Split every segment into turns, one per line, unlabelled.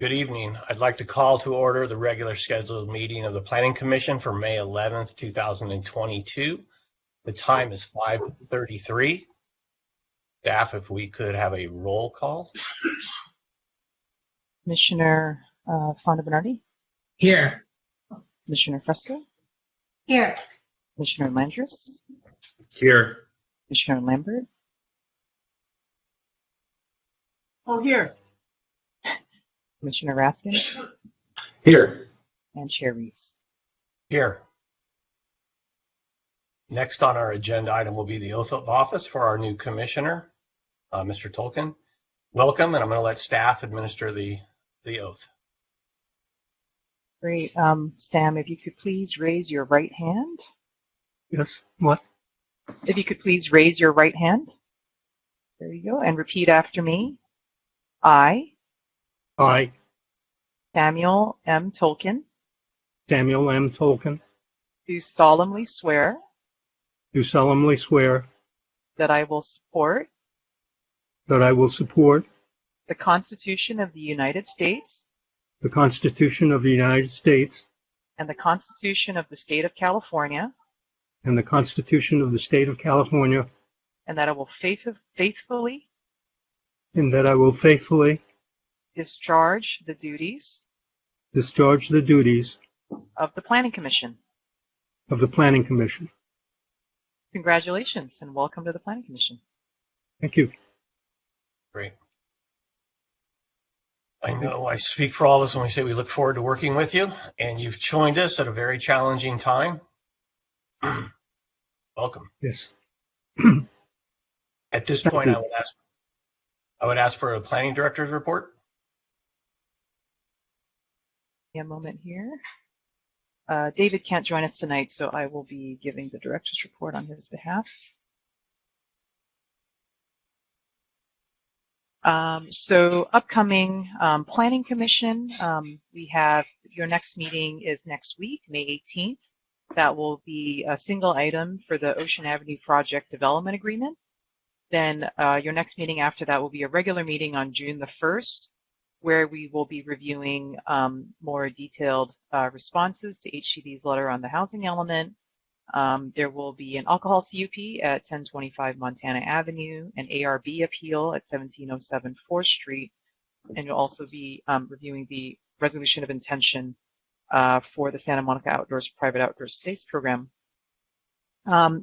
Good evening. I'd like to call to order the regular scheduled meeting of the Planning Commission for May 11th, 2022. The time is 5:33. Staff, if we could have a roll call.
Commissioner Fonda Bernardi?
Here.
Commissioner Fresco?
Here.
Commissioner Landris?
Here.
Commissioner Lambert?
Oh, here.
Commissioner Raskin?
Here.
And Chair Reese.
Here. Next on our agenda item will be the oath of office for our new commissioner, Mr. Tolkien. Welcome, and I'm going to let staff administer the oath.
Great. Sam, if you could please raise your right hand.
Yes. What?
If you could please raise your right hand. There you go. And repeat after me. I, Samuel M. Tolkien,
Samuel M. Tolkien,
do solemnly swear
do solemnly swear
that I will support
that I will support
the Constitution of the United States
the Constitution of the United States
and the Constitution of the State of California,
and the Constitution of the State of California,
and that I will faithfully
and that I will faithfully
discharge the duties
discharge the duties
of the Planning Commission.
of the Planning Commission.
Congratulations and welcome to the Planning Commission.
Thank you.
Great. I know I speak for all of us when we say we look forward to working with you, and you've joined us at a very challenging time. Welcome.
Yes.
At this point, I would ask for a planning director's report.
A moment here. David can't join us tonight, so I will be giving the director's report on his behalf. So upcoming Planning Commission, we have your next meeting is next week, May 18th. That will be a single item for the Ocean Avenue Project Development Agreement. Then your next meeting after that will be a regular meeting on June the 1st, where we will be reviewing more detailed responses to HCD's letter on the housing element. There will be an alcohol CUP at 1025 Montana Avenue, an ARB appeal at 1707 4th Street, and you'll also be reviewing the resolution of intention for the Santa Monica Outdoors Private Outdoor Space Program.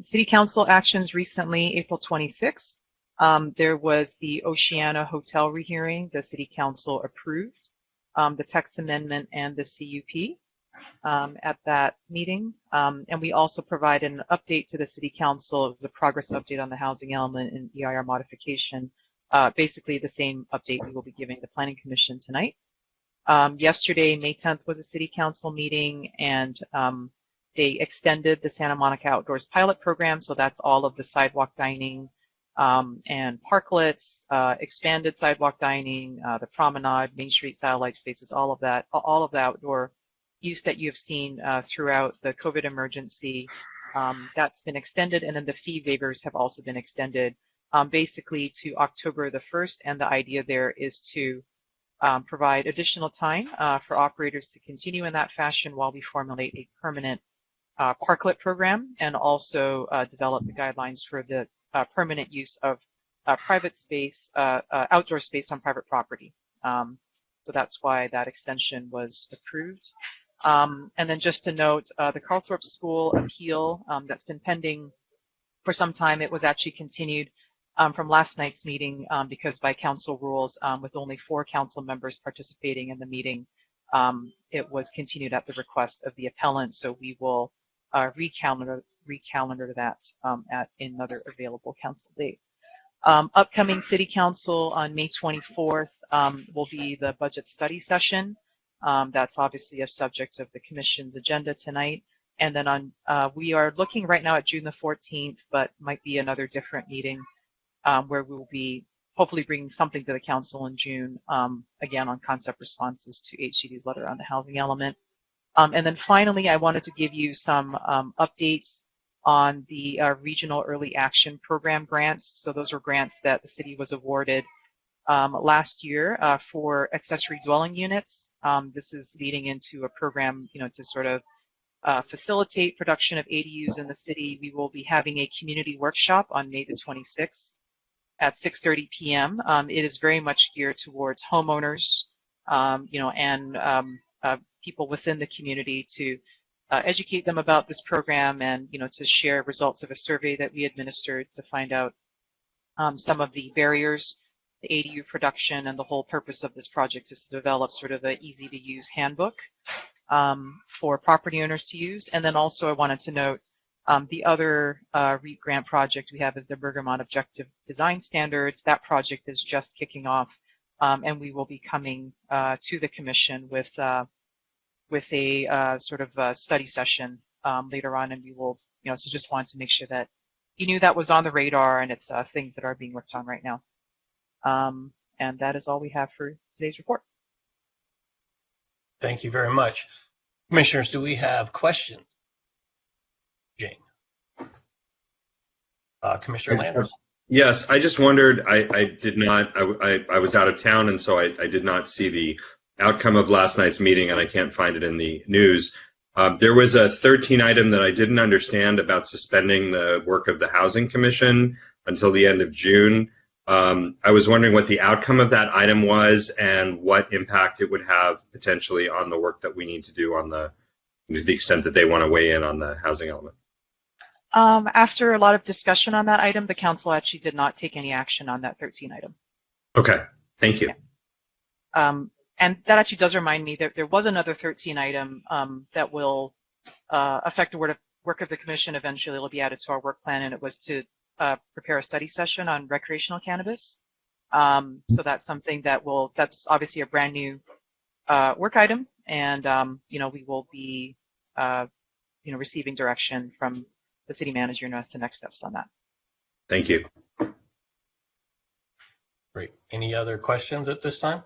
City Council actions recently, April 26th. There was the Oceana Hotel rehearing. The City Council approved the text amendment and the CUP at that meeting. And we also provided an update to the City Council. It was a progress update on the housing element and EIR modification. Basically the same update we will be giving the Planning Commission tonight. Yesterday, May 10th, was a City Council meeting, and they extended the Santa Monica Outdoors pilot program. So that's all of the sidewalk dining and parklets, expanded sidewalk dining, the promenade, Main Street satellite spaces, all of that, all of the outdoor use that you have seen throughout the COVID emergency. That's been extended, and then the fee waivers have also been extended basically to October the 1st, and the idea there is to provide additional time for operators to continue in that fashion while we formulate a permanent parklet program, and also develop the guidelines for the permanent use of private space, outdoor space on private property. So that's why that extension was approved. And then just to note, the Karl Thorpe School appeal that's been pending for some time, it was actually continued from last night's meeting because by council rules, with only 4 council members participating in the meeting, it was continued at the request of the appellant. So we will recalendar that at another available council date. Upcoming City Council on May 24th will be the budget study session. That's obviously a subject of the Commission's agenda tonight. And then on we are looking right now at June the 14th, but might be another different meeting where we will be hopefully bringing something to the Council in June, again on concept responses to HCD's letter on the housing element. And then finally, I wanted to give you some updates on the Regional Early Action Program grants. So those are grants that the city was awarded last year for accessory dwelling units. This is leading into a program, to sort of facilitate production of ADUs in the city. We will be having a community workshop on May the 26th at 6:30 p.m. It is very much geared towards homeowners, and people within the community to educate them about this program and, to share results of a survey that we administered to find out some of the barriers to ADU production. And the whole purpose of this project is to develop sort of an easy-to-use handbook for property owners to use. And then also I wanted to note the other REAP grant project we have is the Bergamot Objective Design Standards. That project is just kicking off, and we will be coming to the Commission with a sort of a study session later on, and we will, so just wanted to make sure that you knew that was on the radar, and it's things that are being worked on right now. And that is all we have for today's report.
Thank you very much. Commissioners, do we have questions? Jane. Commissioner Landers.
Yes, I just wondered, I did not, I was out of town, and so I did not see the outcome of last night's meeting, and I can't find it in the news. There was a 13 item that I didn't understand about suspending the work of the Housing Commission until the end of June. I was wondering what the outcome of that item was and what impact it would have potentially on the work that we need to do on to the extent that they want to weigh in on the housing element.
After a lot of discussion on that item, the council actually did not take any action on that 13 item.
Okay, thank you.
Yeah. And that actually does remind me that there was another 13 item that will affect the work of the Commission. Eventually it'll be added to our work plan, and it was to prepare a study session on recreational cannabis. So that's something that's obviously a brand new work item, and we will be receiving direction from the city manager as to next steps on that.
Thank you.
Great. Any other questions at this time?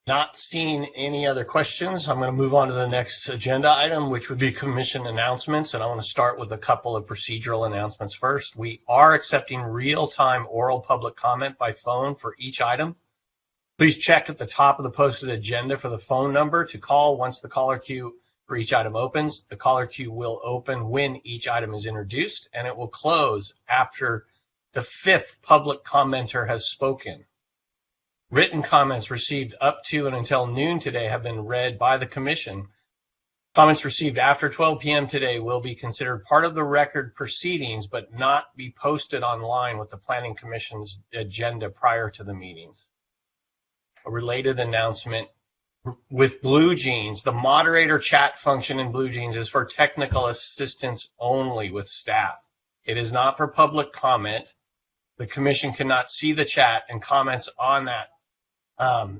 Not seeing any other questions, I'm going to move on to the next agenda item, which would be commission announcements. And I want to start with a couple of procedural announcements first. We are accepting real-time oral public comment by phone for each item. Please check at the top of the posted agenda for the phone number to call once the caller queue for each item opens. The caller queue will open when each item is introduced, and it will close after the fifth public commenter has spoken. Written comments received up to and until noon today have been read by the Commission. Comments received after 12 p.m. today will be considered part of the record proceedings, but not be posted online with the Planning Commission's agenda prior to the meetings. A related announcement with Blue Jeans, the moderator chat function in Blue Jeans is for technical assistance only with staff. It is not for public comment. The Commission cannot see the chat, and comments on that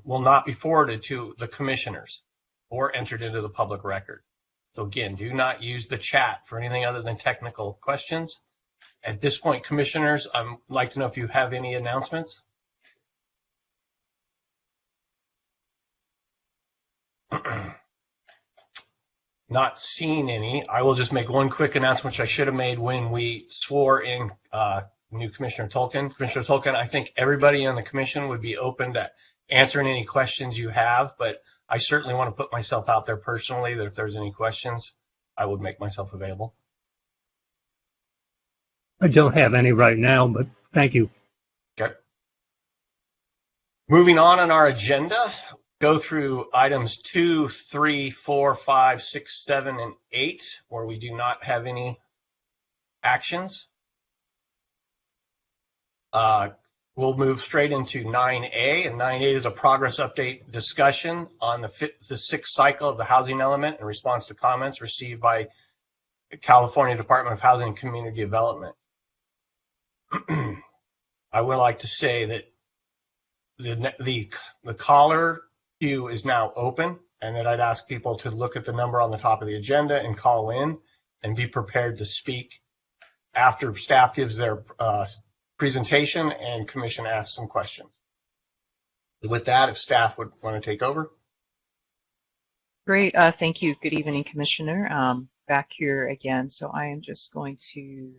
will not be forwarded to the commissioners or entered into the public record. So again, do not use the chat for anything other than technical questions. At this point, commissioners, I'd like to know if you have any announcements. Not seeing any. I will just make one quick announcement, which I should have made when we swore in new Commissioner Tolkien. Commissioner Tolkien, I think everybody on the Commission would be open to answering any questions you have, but I certainly want to put myself out there personally that if there's any questions, I would make myself available.
I don't have any right now, but thank you.
Okay. Moving on our agenda, go through items 2, 3, 4, 5, 6, 7, and 8, where we do not have any actions. We'll move straight into 9A, and 9A is a progress update discussion on the sixth cycle of the housing element in response to comments received by the California Department of Housing and Community Development. I would like to say that the caller queue is now open, and that I'd ask people to look at the number on the top of the agenda and call in and be prepared to speak after staff gives their presentation and Commission asks some questions. With that, if staff would want to take over.
Great. Thank you. Good evening, Commissioner. Back here again. So I am just going to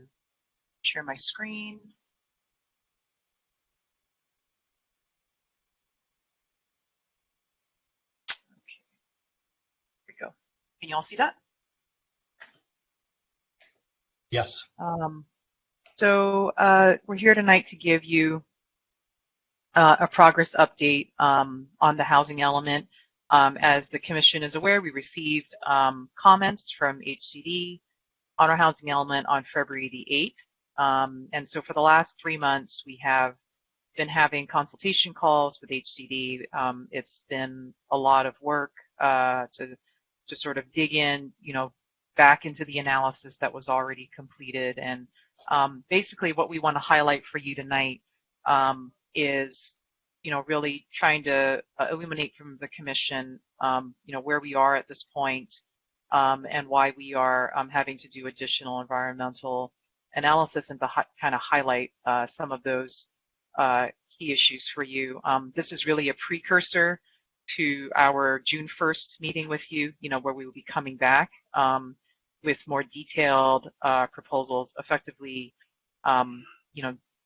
share my screen. Can you all see that?
Yes.
So we're here tonight to give you a progress update on the housing element. As the Commission is aware, we received comments from HCD on our housing element on February the 8th. And so for the last 3 months, we have been having consultation calls with HCD. It's been a lot of work to sort of dig in, back into the analysis that was already completed. And basically what we want to highlight for you tonight is, really trying to illuminate from the Commission, where we are at this point and why we are having to do additional environmental analysis and to kind of highlight some of those key issues for you. This is really a precursor to our June 1st meeting with you, where we will be coming back with more detailed proposals, effectively,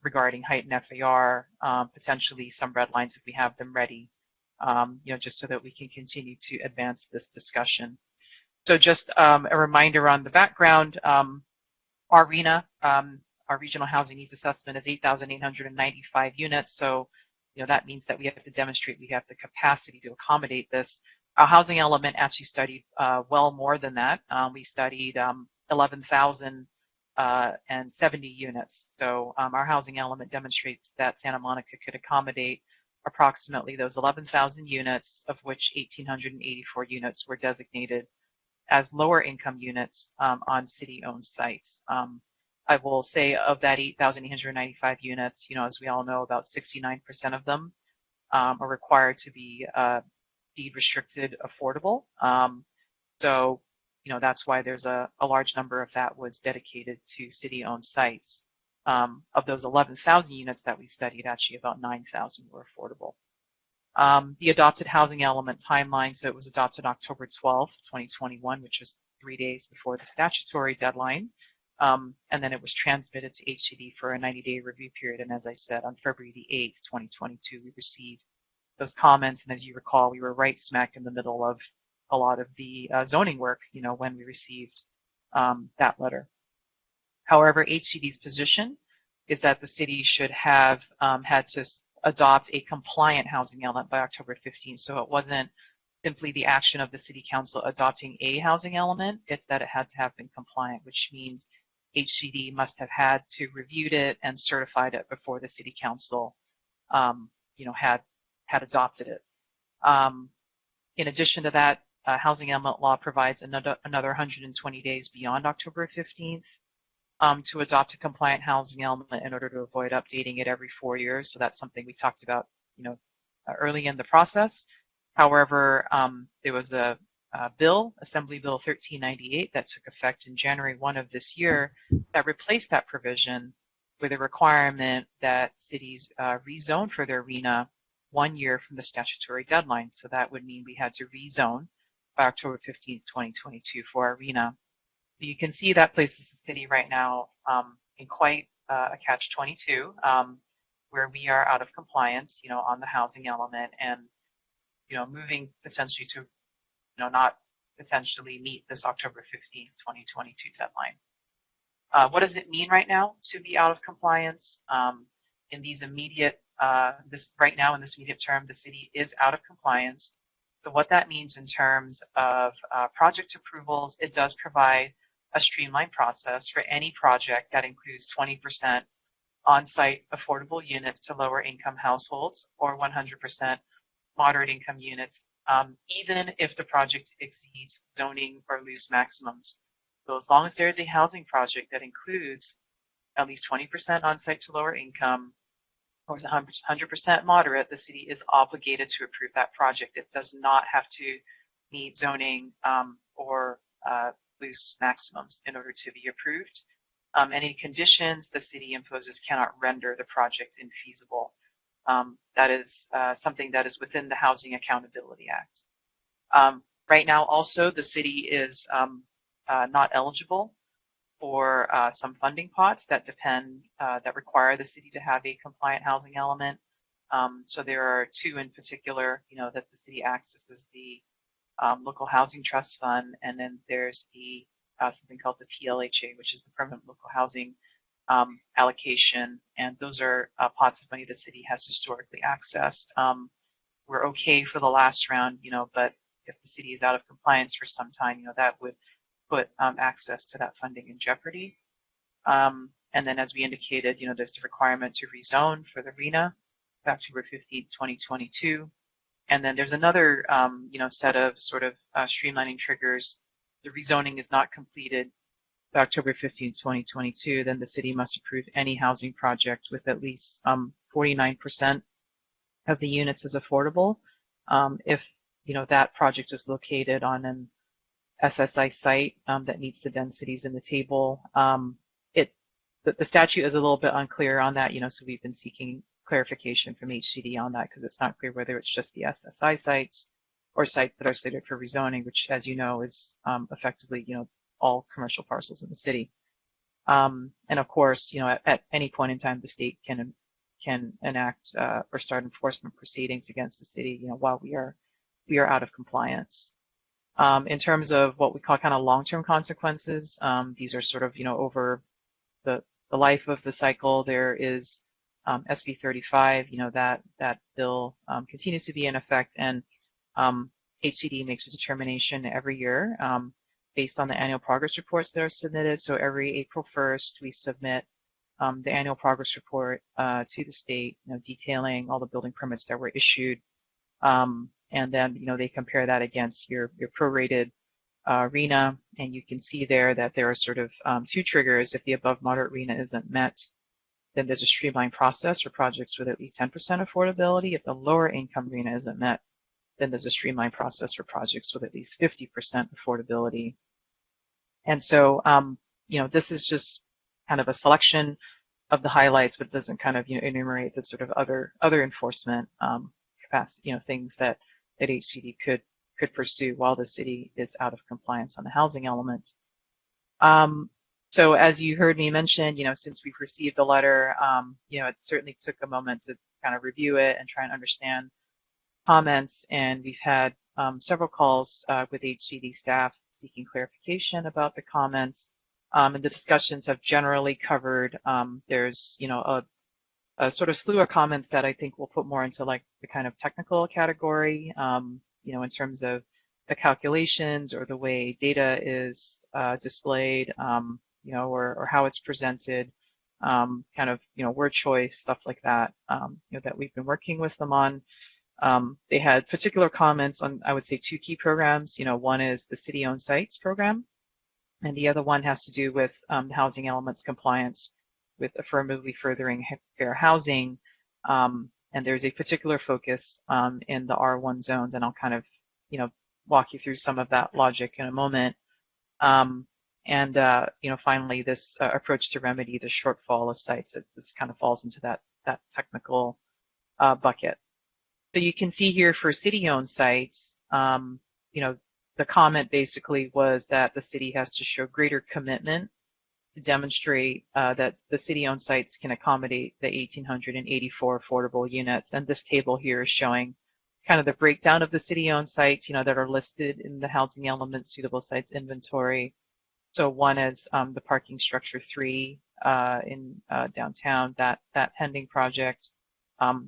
regarding height and FAR, potentially some red lines if we have them ready, just so that we can continue to advance this discussion. So just a reminder on the background, our RENA, our Regional Housing Needs Assessment, is 8,895 units. So, that means that we have to demonstrate we have the capacity to accommodate this. Our housing element actually studied well more than that. We studied 11,070 units. So our housing element demonstrates that Santa Monica could accommodate approximately those 11,000 units, of which 1,884 units were designated as lower income units on city-owned sites. I will say of that 8,895 units, as we all know, about 69% of them are required to be deed restricted affordable. So, that's why there's a large number of that was dedicated to city-owned sites. Of those 11,000 units that we studied, actually about 9,000 were affordable. The adopted housing element timeline, so it was adopted October 12th, 2021, which was 3 days before the statutory deadline. And then it was transmitted to HCD for a 90-day review period. And as I said, on February the 8th, 2022, we received those comments. And as you recall, we were right smack in the middle of a lot of the zoning work, when we received that letter. However, HCD's position is that the city should have had to adopt a compliant housing element by October 15th. So it wasn't simply the action of the City Council adopting a housing element, it's that it had to have been compliant, which means HCD must have had to reviewed it and certified it before the City Council, had adopted it. In addition to that, housing element law provides another 120 days beyond October 15th to adopt a compliant housing element in order to avoid updating it every 4 years. So that's something we talked about, early in the process. However, there was a bill, Assembly Bill 1398, that took effect in January 1 of this year that replaced that provision with a requirement that cities rezone for their RENA 1 year from the statutory deadline. So that would mean we had to rezone by October 15th, 2022 for our RENA. You can see that places the city right now in quite a catch-22, where we are out of compliance, on the housing element and, moving potentially to, not potentially meet this October 15th, 2022 deadline. What does it mean right now to be out of compliance? In these immediate, right now in this immediate term, the city is out of compliance. So what that means in terms of project approvals, it does provide a streamlined process for any project that includes 20% on-site affordable units to lower income households or 100% moderate income units, even if the project exceeds zoning or loose maximums. So as long as there is a housing project that includes at least 20% on-site to lower income or is 100% moderate, the city is obligated to approve that project. It does not have to meet zoning or loose maximums in order to be approved. Any conditions the city imposes cannot render the project infeasible. That is something that is within the Housing Accountability Act. Right now, also, the city is not eligible for some funding pots that require the city to have a compliant housing element. So there are two in particular, that the city accesses: the Local Housing Trust Fund, and then there's the something called the PLHA, which is the Permanent Local Housing allocation, and those are pots of money the city has historically accessed. We're okay for the last round, but if the city is out of compliance for some time, that would put access to that funding in jeopardy. And then, as we indicated, there's the requirement to rezone for the RENA, October 15th, 2022. And then there's another, set of sort of streamlining triggers. The rezoning is not completed by October 15th, 2022. Then the city must approve any housing project with at least 49% of the units as affordable. If that project is located on an SSI site that meets the densities in the table, the statute is a little bit unclear on that. So we've been seeking clarification from HCD on that because it's not clear whether it's just the SSI sites or sites that are slated for rezoning, which, as you know, is effectively all commercial parcels in the city. And of course, at any point in time, the state can enact or start enforcement proceedings against the city, while we are out of compliance. In terms of what we call kind of long-term consequences, these are sort of over the life of the cycle. There is SB 35, that bill continues to be in effect, and HCD makes a determination every year based on the annual progress reports that are submitted. So every April 1st, we submit the annual progress report to the state, detailing all the building permits that were issued. And then, they compare that against your prorated RENA, and you can see there that there are sort of two triggers. If the above moderate RENA isn't met, then there's a streamlined process for projects with at least 10% affordability. If the lower income RENA isn't met, then there's a streamlined process for projects with at least 50% affordability. And so, this is just kind of a selection of the highlights, but it doesn't kind of, enumerate the sort of other enforcement capacity, things that HCD could pursue while the city is out of compliance on the housing element. So as you heard me mention, since we've received the letter, it certainly took a moment to kind of review it and try and understand comments. And we've had several calls with HCD staff seeking clarification about the comments. And the discussions have generally covered, there's, a sort of slew of comments that I think we'll put more into like the kind of technical category, in terms of the calculations or the way data is displayed, or how it's presented, kind of, word choice, stuff like that, that we've been working with them on. They had particular comments on, I would say, two key programs. One is the city-owned sites program, and the other one has to do with the housing elements compliance with affirmatively furthering fair housing. And there's a particular focus in the R1 zones, and I'll kind of, walk you through some of that logic in a moment. And finally, this approach to remedy the shortfall of sites. This kind of falls into that technical bucket. So you can see here for city-owned sites, the comment basically was that the city has to show greater commitment to demonstrate that the city-owned sites can accommodate the 1,884 affordable units. And this table here is showing kind of the breakdown of the city-owned sites, that are listed in the housing element suitable sites inventory. So one is the parking structure 3 in downtown, that pending project.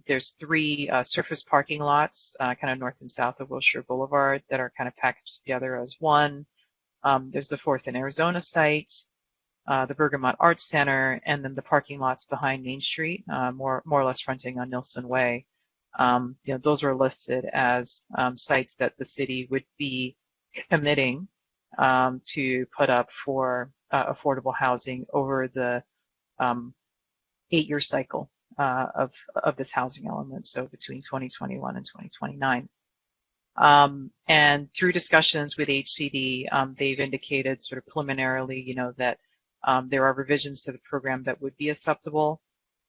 There's 3 surface parking lots, kind of north and south of Wilshire Boulevard, that are kind of packaged together as one. There's the 4th and Arizona site, the Bergamot Arts Center, and then the parking lots behind Main Street, more or less fronting on Nilsson Way. Those are listed as sites that the city would be committing to put up for affordable housing over the 8-year cycle of this housing element, so between 2021 and 2029. And through discussions with HCD, they've indicated sort of preliminarily, that there are revisions to the program that would be acceptable.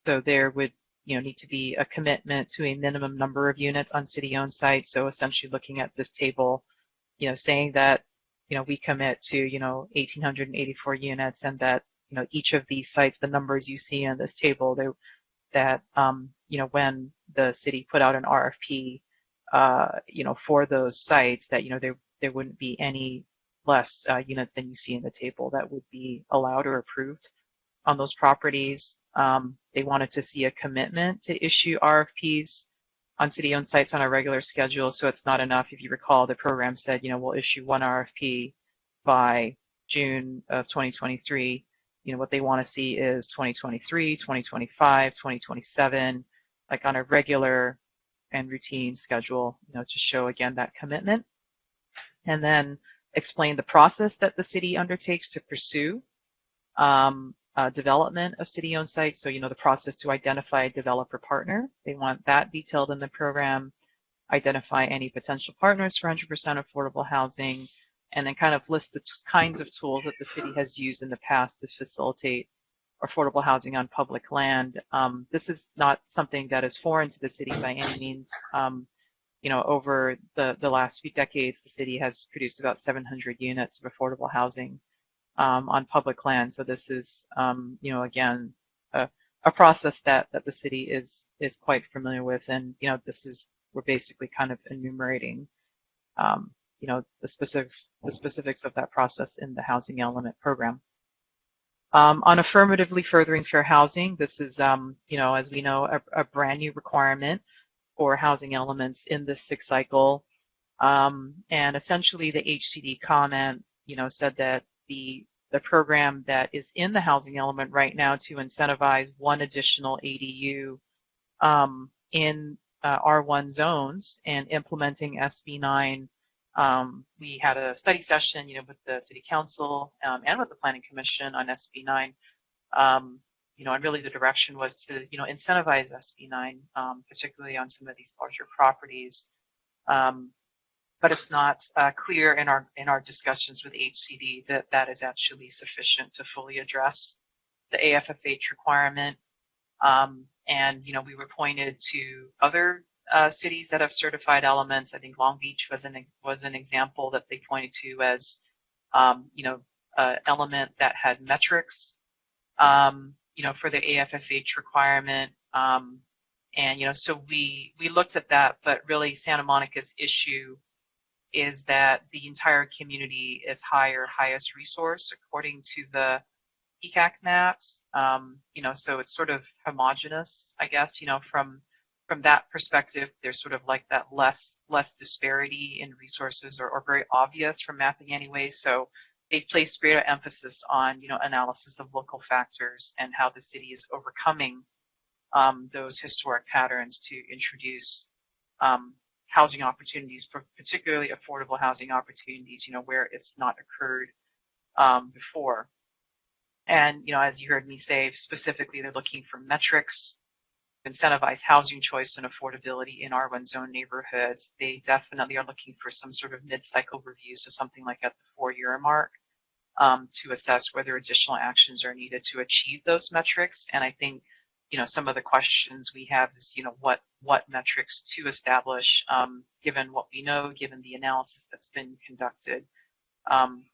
So there would, need to be a commitment to a minimum number of units on city-owned sites. So essentially looking at this table, saying that, we commit to, 1,884 units, and that, each of these sites, the numbers you see in this table, that, when the city put out an RFP, for those sites, that, there wouldn't be any less units than you see in the table that would be allowed or approved on those properties. They wanted to see a commitment to issue RFPs on city-owned sites on a regular schedule, so it's not enough. If you recall, the program said, we'll issue one RFP by June of 2023. What they want to see is 2023, 2025, 2027, like on a regular and routine schedule, to show again that commitment. And then explain the process that the city undertakes to pursue development of city-owned sites. So, the process to identify a developer partner. They want that detailed in the program, identify any potential partners for 100% affordable housing, and then kind of list the kinds of tools that the city has used in the past to facilitate affordable housing on public land. This is not something that is foreign to the city by any means. Over the last few decades, the city has produced about 700 units of affordable housing on public land. So this is, again, a process that the city is quite familiar with. And, we're basically kind of enumerating, the specifics of that process in the housing element program. On affirmatively furthering fair housing, this is, as we know, a brand new requirement for housing elements in this sixth cycle. And essentially the HCD comment, said that the program that is in the housing element right now to incentivize one additional ADU in R1 zones and implementing SB 9. We had a study session, with the City Council and with the Planning Commission on SB 9. And really the direction was to, incentivize SB 9, particularly on some of these larger properties. But it's not clear in our discussions with HCD that that is actually sufficient to fully address the AFFH requirement. And we were pointed to other cities that have certified elements. I think Long Beach was an example that they pointed to as element that had metrics for the AFFH requirement. And so we looked at that, but really Santa Monica's issue is that the entire community is highest resource according to the ECAC maps. So it's sort of homogenous, I guess, from that perspective. There's sort of like that less disparity in resources or very obvious from mapping anyway. So they've placed greater emphasis on, analysis of local factors and how the city is overcoming those historic patterns to introduce housing opportunities, particularly affordable housing opportunities, where it's not occurred before. And, as you heard me say, specifically, they're looking for metrics to incentivize housing choice and affordability in R1 zone neighborhoods. They definitely are looking for some sort of mid-cycle review, so something like at the 4-year mark, to assess whether additional actions are needed to achieve those metrics. And I think, some of the questions we have is, what metrics to establish, given what we know, given the analysis that's been conducted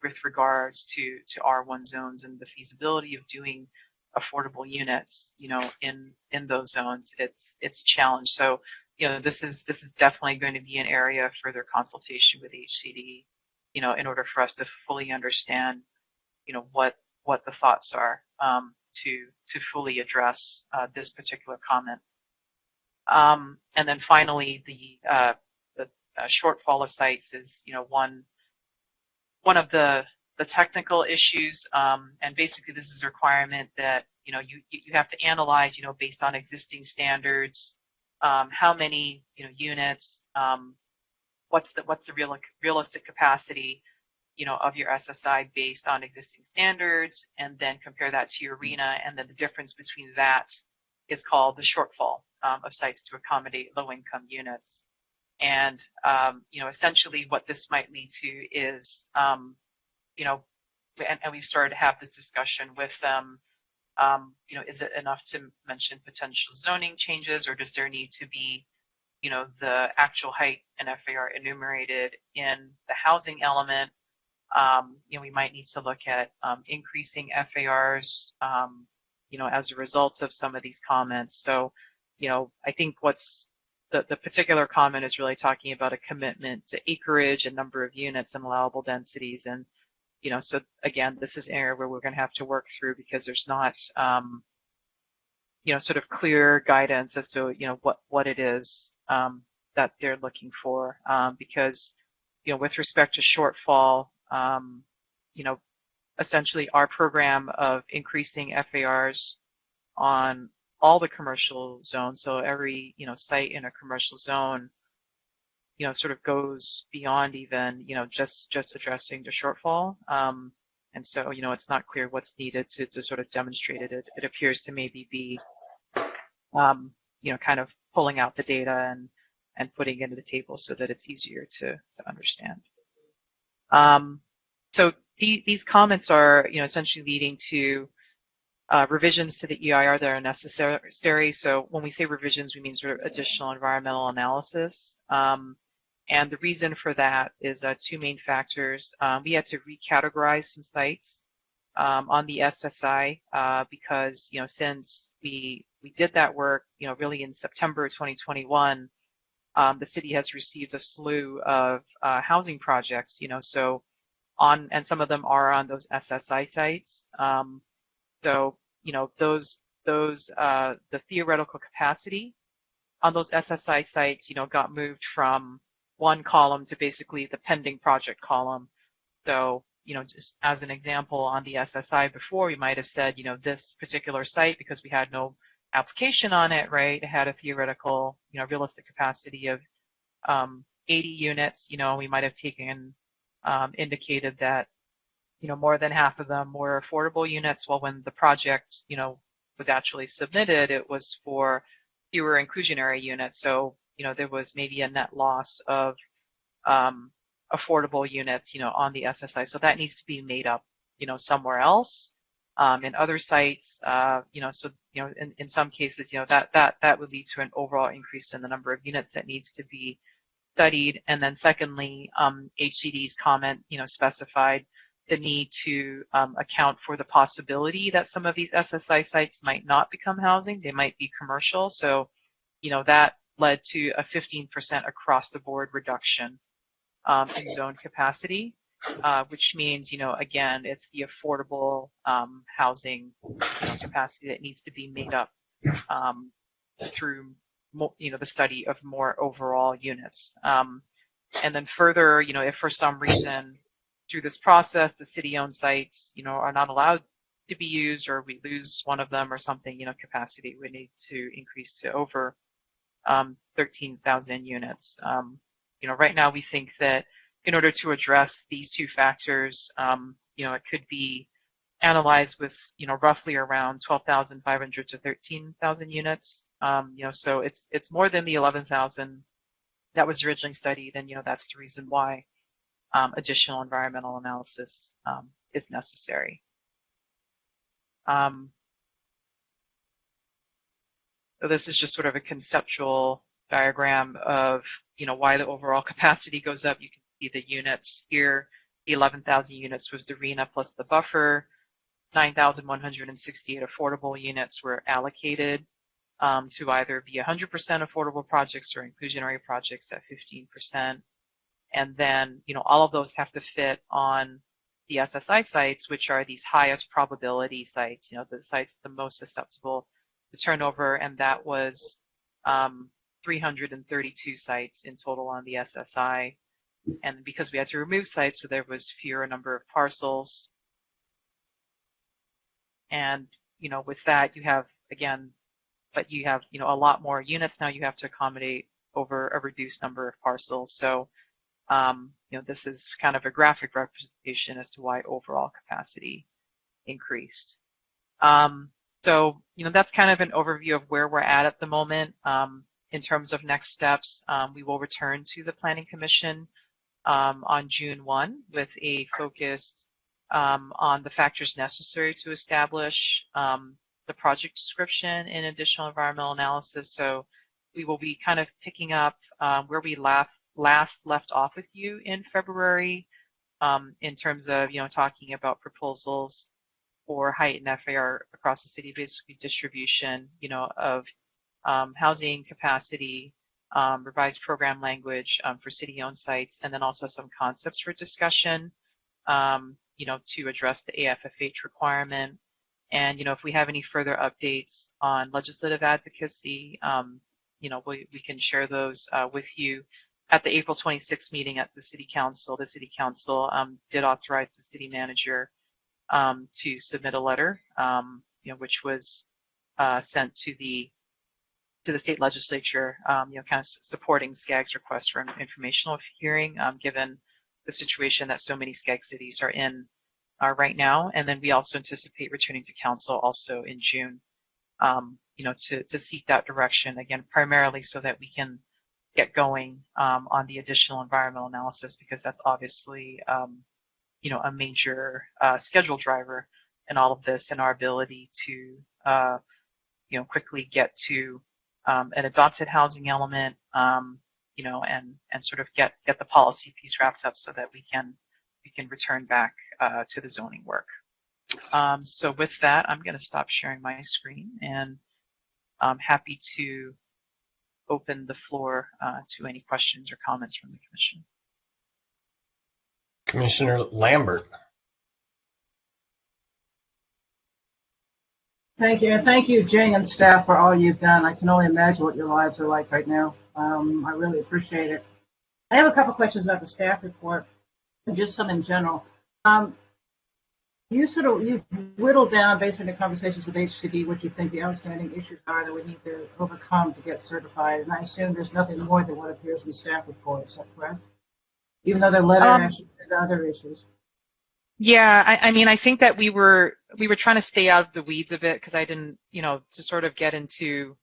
with regards to R1 zones and the feasibility of doing affordable units, in those zones. It's a challenge. So, this is definitely going to be an area of further consultation with HCD, in order for us to fully understand, what the thoughts are to fully address this particular comment. And then finally, the shortfall of sites is, one of the technical issues, and basically this is a requirement that you have to analyze, based on existing standards, how many units, what's the realistic capacity of your SSI based on existing standards, and then compare that to your RENA, and then the difference between that is called the shortfall of sites to accommodate low-income units. And essentially what this might lead to is, and we've started to have this discussion with them, is it enough to mention potential zoning changes, or does there need to be, the actual height and FAR enumerated in the housing element? We might need to look at increasing FARs, as a result of some of these comments. So, I think what's the particular comment is really talking about a commitment to acreage and number of units and allowable densities. And, so again, this is an area where we're going to have to work through because there's not, sort of clear guidance as to, what it is that they're looking for. Because, with respect to shortfall, essentially our program of increasing FARs on all the commercial zones, so every, site in a commercial zone, sort of goes beyond even, just addressing the shortfall. And so, it's not clear what's needed to sort of demonstrate it. It appears to maybe be, kind of pulling out the data and putting it into the table so that it's easier to understand. So these comments are, essentially leading to revisions to the EIR that are necessary. So when we say revisions, we mean sort of additional environmental analysis. And the reason for that is two main factors. We had to recategorize some sites on the SSI because, since we did that work, really in September 2021, the city has received a slew of housing projects, so and some of them are on those SSI sites. So, the theoretical capacity on those SSI sites, got moved from one column to basically the pending project column. So, just as an example, on the SSI before, we might have said, this particular site, because we had no application on it, right, it had a theoretical, realistic capacity of 80 units, we might have taken, indicated that, more than half of them were affordable units. Well, when the project, was actually submitted, it was for fewer inclusionary units. So, there was maybe a net loss of affordable units, on the SSI. So that needs to be made up, somewhere else. In other sites, in some cases, that would lead to an overall increase in the number of units that needs to be studied. And then secondly, HCD's comment, specified the need to account for the possibility that some of these SSI sites might not become housing. They might be commercial. So, that led to a 15% across the board reduction in zone capacity, which means, again, it's the affordable housing capacity that needs to be made up through, the study of more overall units. And then further, if for some reason through this process the city-owned sites, are not allowed to be used, or we lose one of them or something, capacity would need to increase to over 13,000 units. Right now we think that in order to address these two factors, it could be analyzed with, roughly around 12,500 to 13,000 units. So it's more than the 11,000 that was originally studied, and that's the reason why additional environmental analysis is necessary. So this is just sort of a conceptual diagram of, why the overall capacity goes up. You can see the units here. The 11,000 units was the RENA plus the buffer. 9,168 affordable units were allocated to either be 100% affordable projects or inclusionary projects at 15%. And then, all of those have to fit on the SSI sites, which are these highest probability sites, the sites the most susceptible to turnover, and that was 332 sites in total on the SSI. And because we had to remove sites, so there was fewer number of parcels. And, with that, you have, again, but you have, a lot more units now you have to accommodate over a reduced number of parcels. So, this is kind of a graphic representation as to why overall capacity increased. So, that's kind of an overview of where we're at the moment. In terms of next steps, we will return to the Planning Commission on June 1 with a focus on the factors necessary to establish the project description and additional environmental analysis. So we will be kind of picking up where we last left off with you in February in terms of, talking about proposals for height and FAR across the city, basically distribution, of housing capacity, revised program language for city-owned sites, and then also some concepts for discussion, to address the AFFH requirement. And, if we have any further updates on legislative advocacy, we can share those with you. At the April 26th meeting at the City Council, did authorize the city manager to submit a letter, which was sent to the state legislature, kind of supporting SCAG's request for an informational hearing, given the situation that so many SCAG cities are in right now. And then we also anticipate returning to council also in June, to seek that direction, again, primarily so that we can get going on the additional environmental analysis, because that's obviously, a major schedule driver in all of this, and our ability to, quickly get to an adopted housing element, and sort of get the policy piece wrapped up so that we can return back to the zoning work. So with that, I'm going to stop sharing my screen, and I'm happy to open the floor to any questions or comments from the commission.
Commissioner Lambert.
Thank you. And thank you, Jing and staff, for all you've done. I can only imagine what your lives are like right now. I really appreciate it. I have a couple questions about the staff report, and just some in general. You've whittled down, based on your conversations with HCD, what you think the outstanding issues are that we need to overcome to get certified. And I assume there's nothing more than what appears in the staff report. Is that correct? Even though their letter actually had other issues.
Yeah, I think that we were trying to stay out of the weeds a bit, because I didn't, to sort of get into,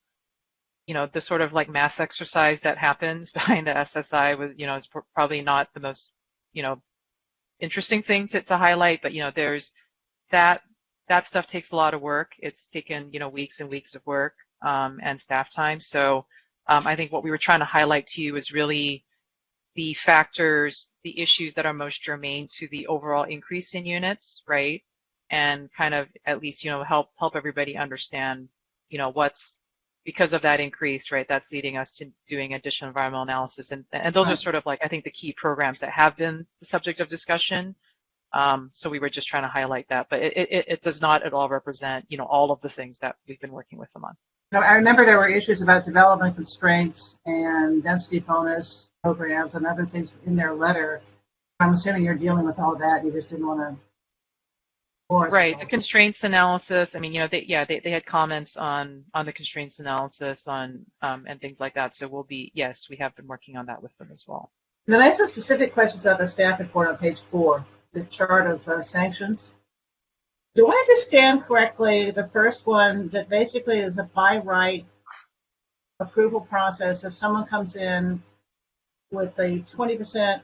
the sort of like math exercise that happens behind the SSI was, is probably not the most, interesting thing to highlight, but, there's that stuff takes a lot of work. It's taken, weeks and weeks of work and staff time. So I think what we were trying to highlight to you is really the factors, the issues that are most germane to the overall increase in units, right? And kind of at least, help everybody understand, what's, because of that increase, right, that's leading us to doing additional environmental analysis. And those are sort of like, I think, the key programs that have been the subject of discussion. So we were just trying to highlight that, but it does not at all represent, all of the things that we've been working with them on.
Now, I remember there were issues about development constraints and density bonus programs and other things in their letter. I'm assuming you're dealing with all that. You just didn't want to.
Right, the constraints analysis. I mean, they had comments on the constraints analysis and things like that. So we have been working on that with them as well.
Then I have some specific questions about the staff report on page 4, the chart of sanctions. Do I understand correctly, the first one, that basically is a by right approval process if someone comes in with a 20%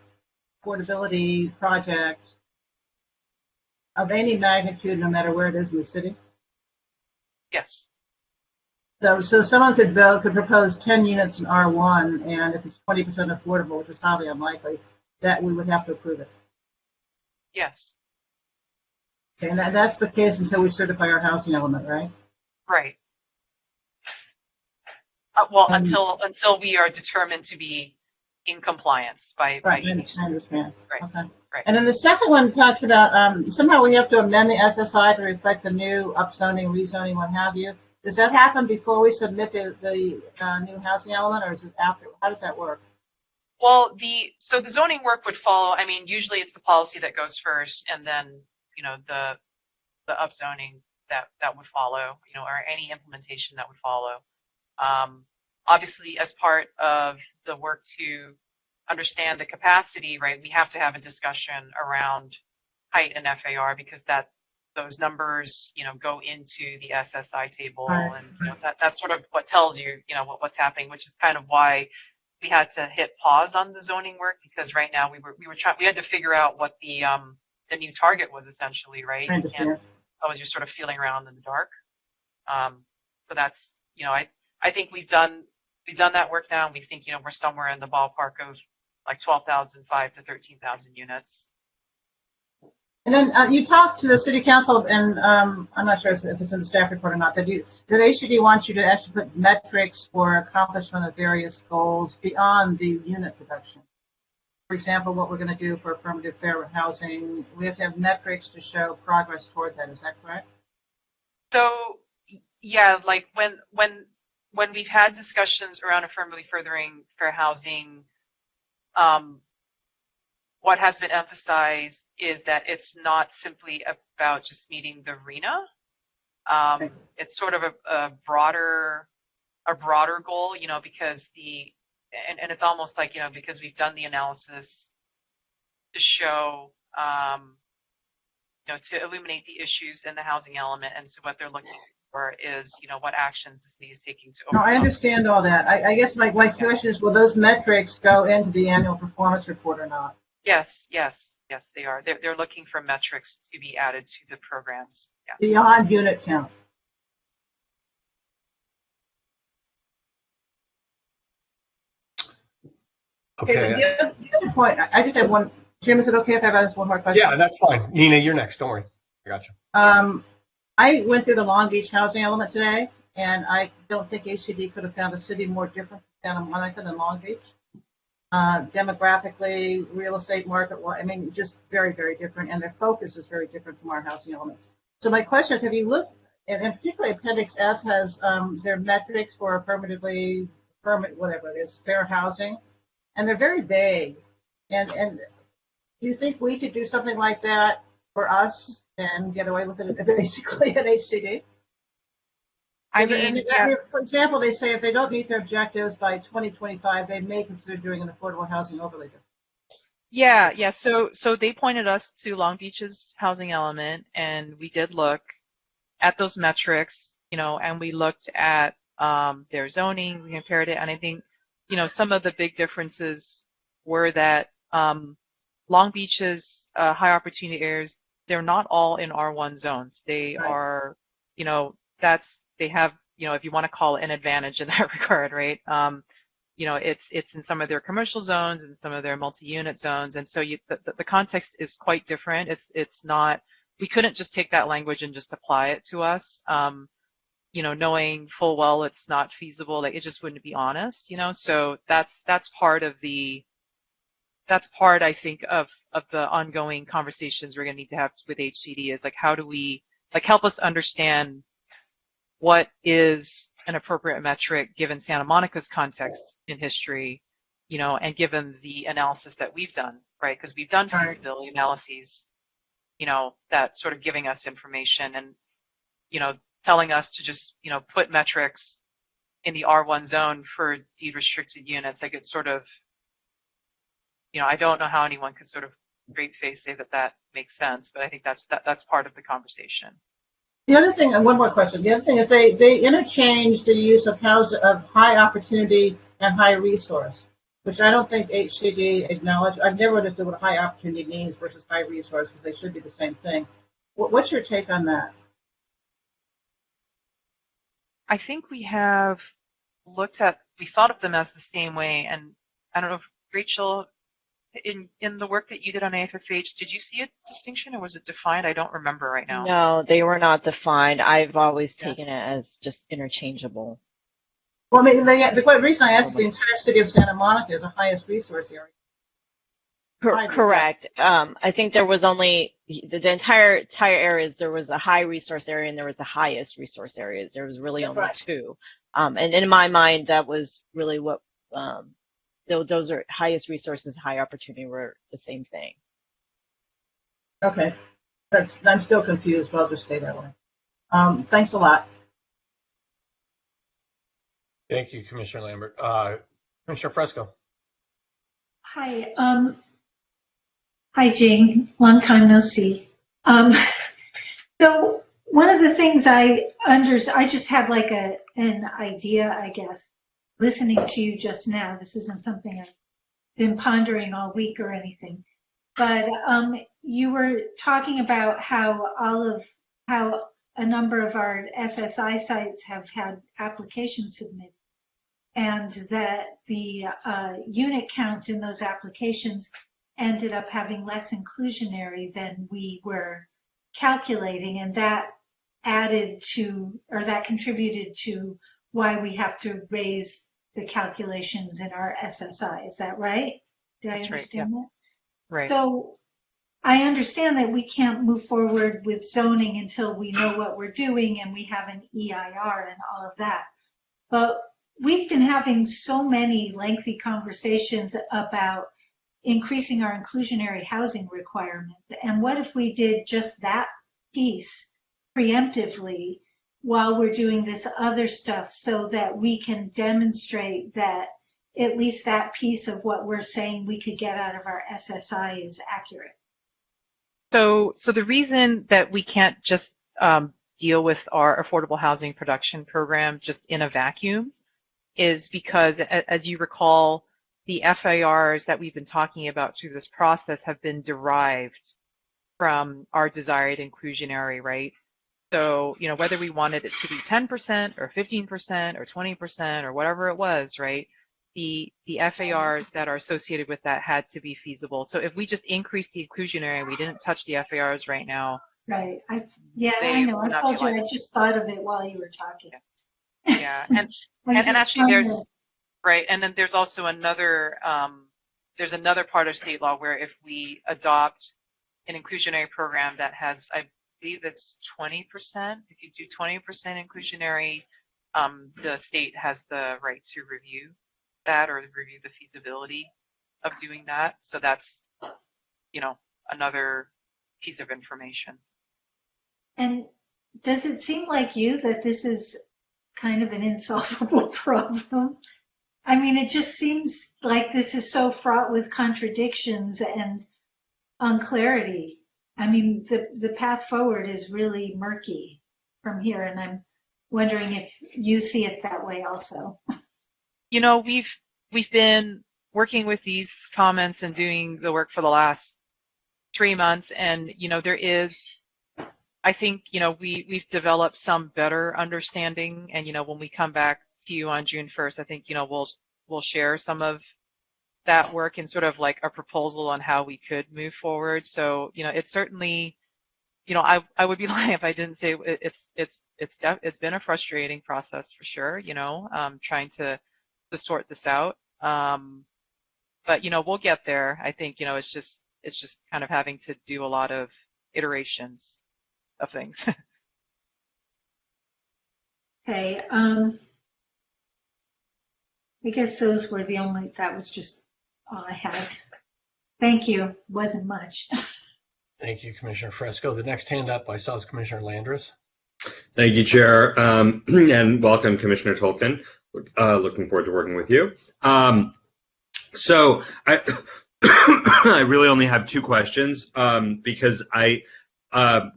affordability project of any magnitude, no matter where it is in the city?
Yes.
So someone could propose 10 units in R1, and if it's 20% affordable, which is highly unlikely, that we would have to approve it.
Yes.
Okay, and that's the case until we certify our housing element, right?
Right. Until we are determined to be in compliance by
right. I understand.
Right.
Okay.
Right.
And then the second one talks about somehow we have to amend the SSI to reflect the new upzoning, rezoning, what have you. Does that happen before we submit the new housing element, or is it after? How does that work?
Well, the zoning work would follow. I mean, usually it's the policy that goes first, and then the upzoning that would follow, or any implementation that would follow. Obviously, as part of the work to understand the capacity, right, we have to have a discussion around height and FAR, because those numbers, go into the SSI table,
right.
And that's sort of what tells you, what's happening, which is kind of why we had to hit pause on the zoning work, because right now we had to figure out what the new target was, essentially, right? And I was just sort of feeling around in the dark. So that's, I think we've done that work now, and we think, we're somewhere in the ballpark of like 12,005 to 13,000 units.
And then you talked to the city council, and I'm not sure if it's in the staff report or not, that HCD wants you to actually put metrics for accomplishment of various goals beyond the unit production. For example, what we're going to do for affirmative fair housing, we have to have metrics to show progress toward that. Is that correct?
So, yeah, like when we've had discussions around affirmatively furthering fair housing, what has been emphasized is that it's not simply about just meeting the RHNA. It's sort of a broader goal, you know, because and it's almost like, you know, because we've done the analysis to show, you know, to illuminate the issues in the housing element, and so what they're looking for is, you know, what actions the city is taking to overcome.
No, I understand all that. I guess my question is, will those metrics go into the annual performance report or not?
Yes, they are. They're looking for metrics to be added to the programs. Yeah.
Beyond unit count.
Okay.
The other point, I just have one. Jim, is it okay if I ask one more question?
Yeah, that's fine. Nina, you're next. Don't worry. I got you.
I went through the Long Beach housing element today, and I don't think HCD could have found a city more different than Santa Monica than Long Beach. Demographically, real estate market, I mean, just very, very different, and their focus is very different from our housing element. So my question is, have you looked, and particularly Appendix F has their metrics for affirmatively, whatever it is, fair housing, and they're very vague. And do you think we could do something like that for us and get away with it basically at HCD?
I mean,
yeah. For example, they say if they don't meet their objectives by 2025, they may consider doing an affordable housing overlay district.
Yeah. So they pointed us to Long Beach's housing element, and we did look at those metrics, you know, and we looked at their zoning, we compared it, and I think, you know, some of the big differences were that Long Beach's high opportunity areas, they're not all in R1 zones. They are, you know, they have, you know, if you want to call it an advantage in that regard, right? You know, it's in some of their commercial zones and some of their multi-unit zones, and so the context is quite different. It's not, we couldn't just take that language and just apply it to us, you know, knowing full well it's not feasible. Like, it just wouldn't be honest, you know. So that's part, I think, of the ongoing conversations we're going to need to have with HCD, is like, how do we, like, help us understand what is an appropriate metric given Santa Monica's context in history, you know, and given the analysis that we've done, right? Because we've done feasibility analyses, you know, that sort of giving us information and, you know, telling us to just, you know, put metrics in the R1 zone for deed restricted units. Like, it's sort of, you know, I don't know how anyone could sort of straight face say that makes sense, but I think that's part of the conversation.
The other thing, and one more question. The other thing is they interchange the use of high opportunity and high resource, which I don't think HCD acknowledged. I've never understood what high opportunity means versus high resource, because they should be the same thing. What's your take on that?
I think we have we thought of them as the same way, and I don't know if Rachel, in the work that you did on AFFH, did you see a distinction, or was it defined? I don't remember right now.
No, they were not defined. I've always taken it as just interchangeable.
Well, I mean, the reason I asked is the entire city of Santa Monica is the highest resource area.
Correct. I think there was only the entire areas. There was a high resource area and there was the highest resource areas. There was really only two. And in my mind, that was really what those are highest resources, high opportunity were the same thing.
Okay, I'm still confused, but I'll just stay that way. Thanks a lot.
Thank you, Commissioner Lambert. Commissioner Fresco.
Hi. Hi, Jane. Long time no see. So one of the things I just had like an idea, I guess, listening to you just now. This isn't something I've been pondering all week or anything, but you were talking about how a number of our SSI sites have had applications submitted, and that the unit count in those applications ended up having less inclusionary than we were calculating, and that added to, or that contributed to why we have to raise the calculations in our SSI. Is that right? Did I
That's right,
understand that?
Right.
So I understand that we can't move forward with zoning until we know what we're doing and we have an EIR and all of that. But we've been having so many lengthy conversations about increasing our inclusionary housing requirements. And what if we did just that piece preemptively while we're doing this other stuff, so that we can demonstrate that at least that piece of what we're saying we could get out of our SSI is accurate?
So the reason that we can't just deal with our affordable housing production program just in a vacuum is because, as you recall, the FARs that we've been talking about through this process have been derived from our desired inclusionary, right? So, whether we wanted it to be 10% or 15% or 20% or whatever it was, right? The FARs that are associated with that had to be feasible. So if we just increase the inclusionary, we didn't touch the FARs right now.
Right. I know. I told you, I just thought of it while you were talking.
Yeah. And actually there's, right. And then there's also another, there's another part of state law where if we adopt an inclusionary program that has, I believe it's 20%, if you do 20% inclusionary, the state has the right to review that or review the feasibility of doing that. So that's, another piece of information. And
does it seem like you that this is kind of an insoluble problem? I mean, it just seems like this is so fraught with contradictions and unclarity. I mean, the path forward is really murky from here, and I'm wondering if you see it that way also.
We've been working with these comments and doing the work for the last 3 months, and there is, I think, we've developed some better understanding, and when we come back to you on June 1st, I think we'll share some of that work in sort of like a proposal on how we could move forward. So it's certainly, I would be lying if I didn't say it's been a frustrating process for sure. Trying to sort this out. But we'll get there. I think it's just kind of having to do a lot of iterations of things.
Okay. I guess those were that was just all I had. Thank you. Wasn't much.
Thank you, Commissioner Fresco. The next hand up I saw is Commissioner Landris.
Thank you, Chair, and welcome, Commissioner Tolkien. Looking forward to working with you. So I, I really only have two questions because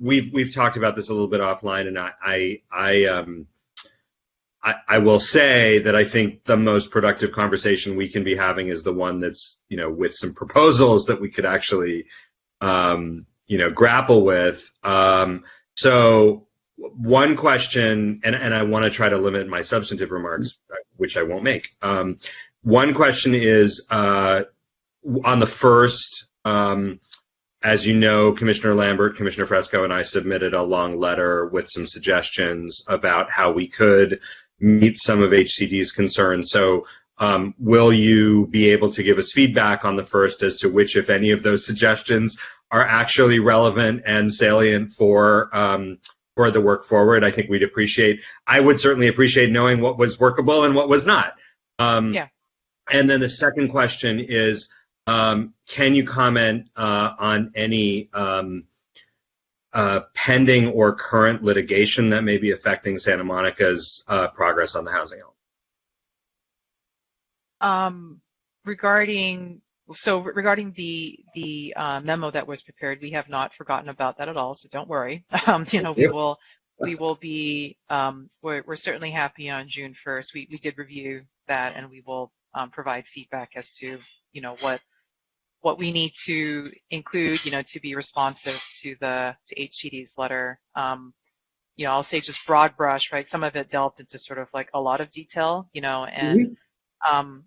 we've talked about this a little bit offline, and I will say that I think the most productive conversation we can be having is the one that's with some proposals that we could actually grapple with. So one question, and I want to try to limit my substantive remarks, which I won't make. One question is on the first, as you know, Commissioner Lambert, Commissioner Fresco, and I submitted a long letter with some suggestions about how we could meet some of HCD's concerns. So will you be able to give us feedback on the first as to which, if any, of those suggestions are actually relevant and salient for the work forward? I think I would certainly appreciate knowing what was workable and what was not.
Yeah.
And then the second question is, can you comment on any pending or current litigation that may be affecting Santa Monica's progress on the housing element?
Regarding the memo that was prepared, we have not forgotten about that at all, so don't worry. We will be, we're certainly happy on June 1st. We did review that, and we will provide feedback as to, what we need to include, to be responsive to HCD's letter. I'll say just broad brush, right? Some of it delved into sort of like a lot of detail, and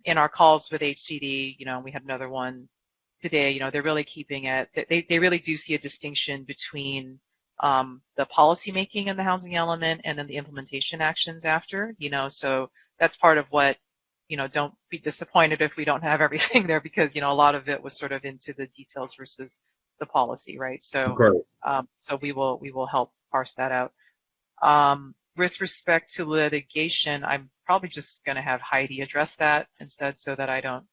in our calls with HCD, we had another one today, they're really keeping it. They really do see a distinction between the policy making in the housing element and then the implementation actions after. So that's part of what. Don't be disappointed if we don't have everything there, because a lot of it was sort of into the details versus the policy, right? So, so we will help parse that out. With respect to litigation, I'm probably just going to have Heidi address that instead, so that I don't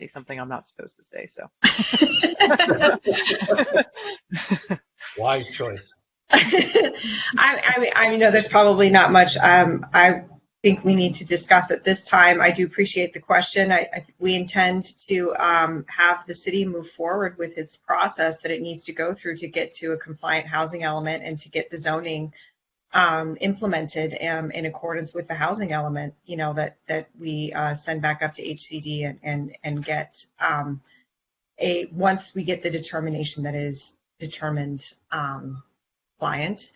say something I'm not supposed to say. So,
wise choice.
I know there's probably not much. I think we need to discuss at this time. I do appreciate the question. We intend to have the city move forward with its process that it needs to go through to get to a compliant housing element and to get the zoning implemented in accordance with the housing element, that we send back up to HCD and get once we get the determination that is determined compliant.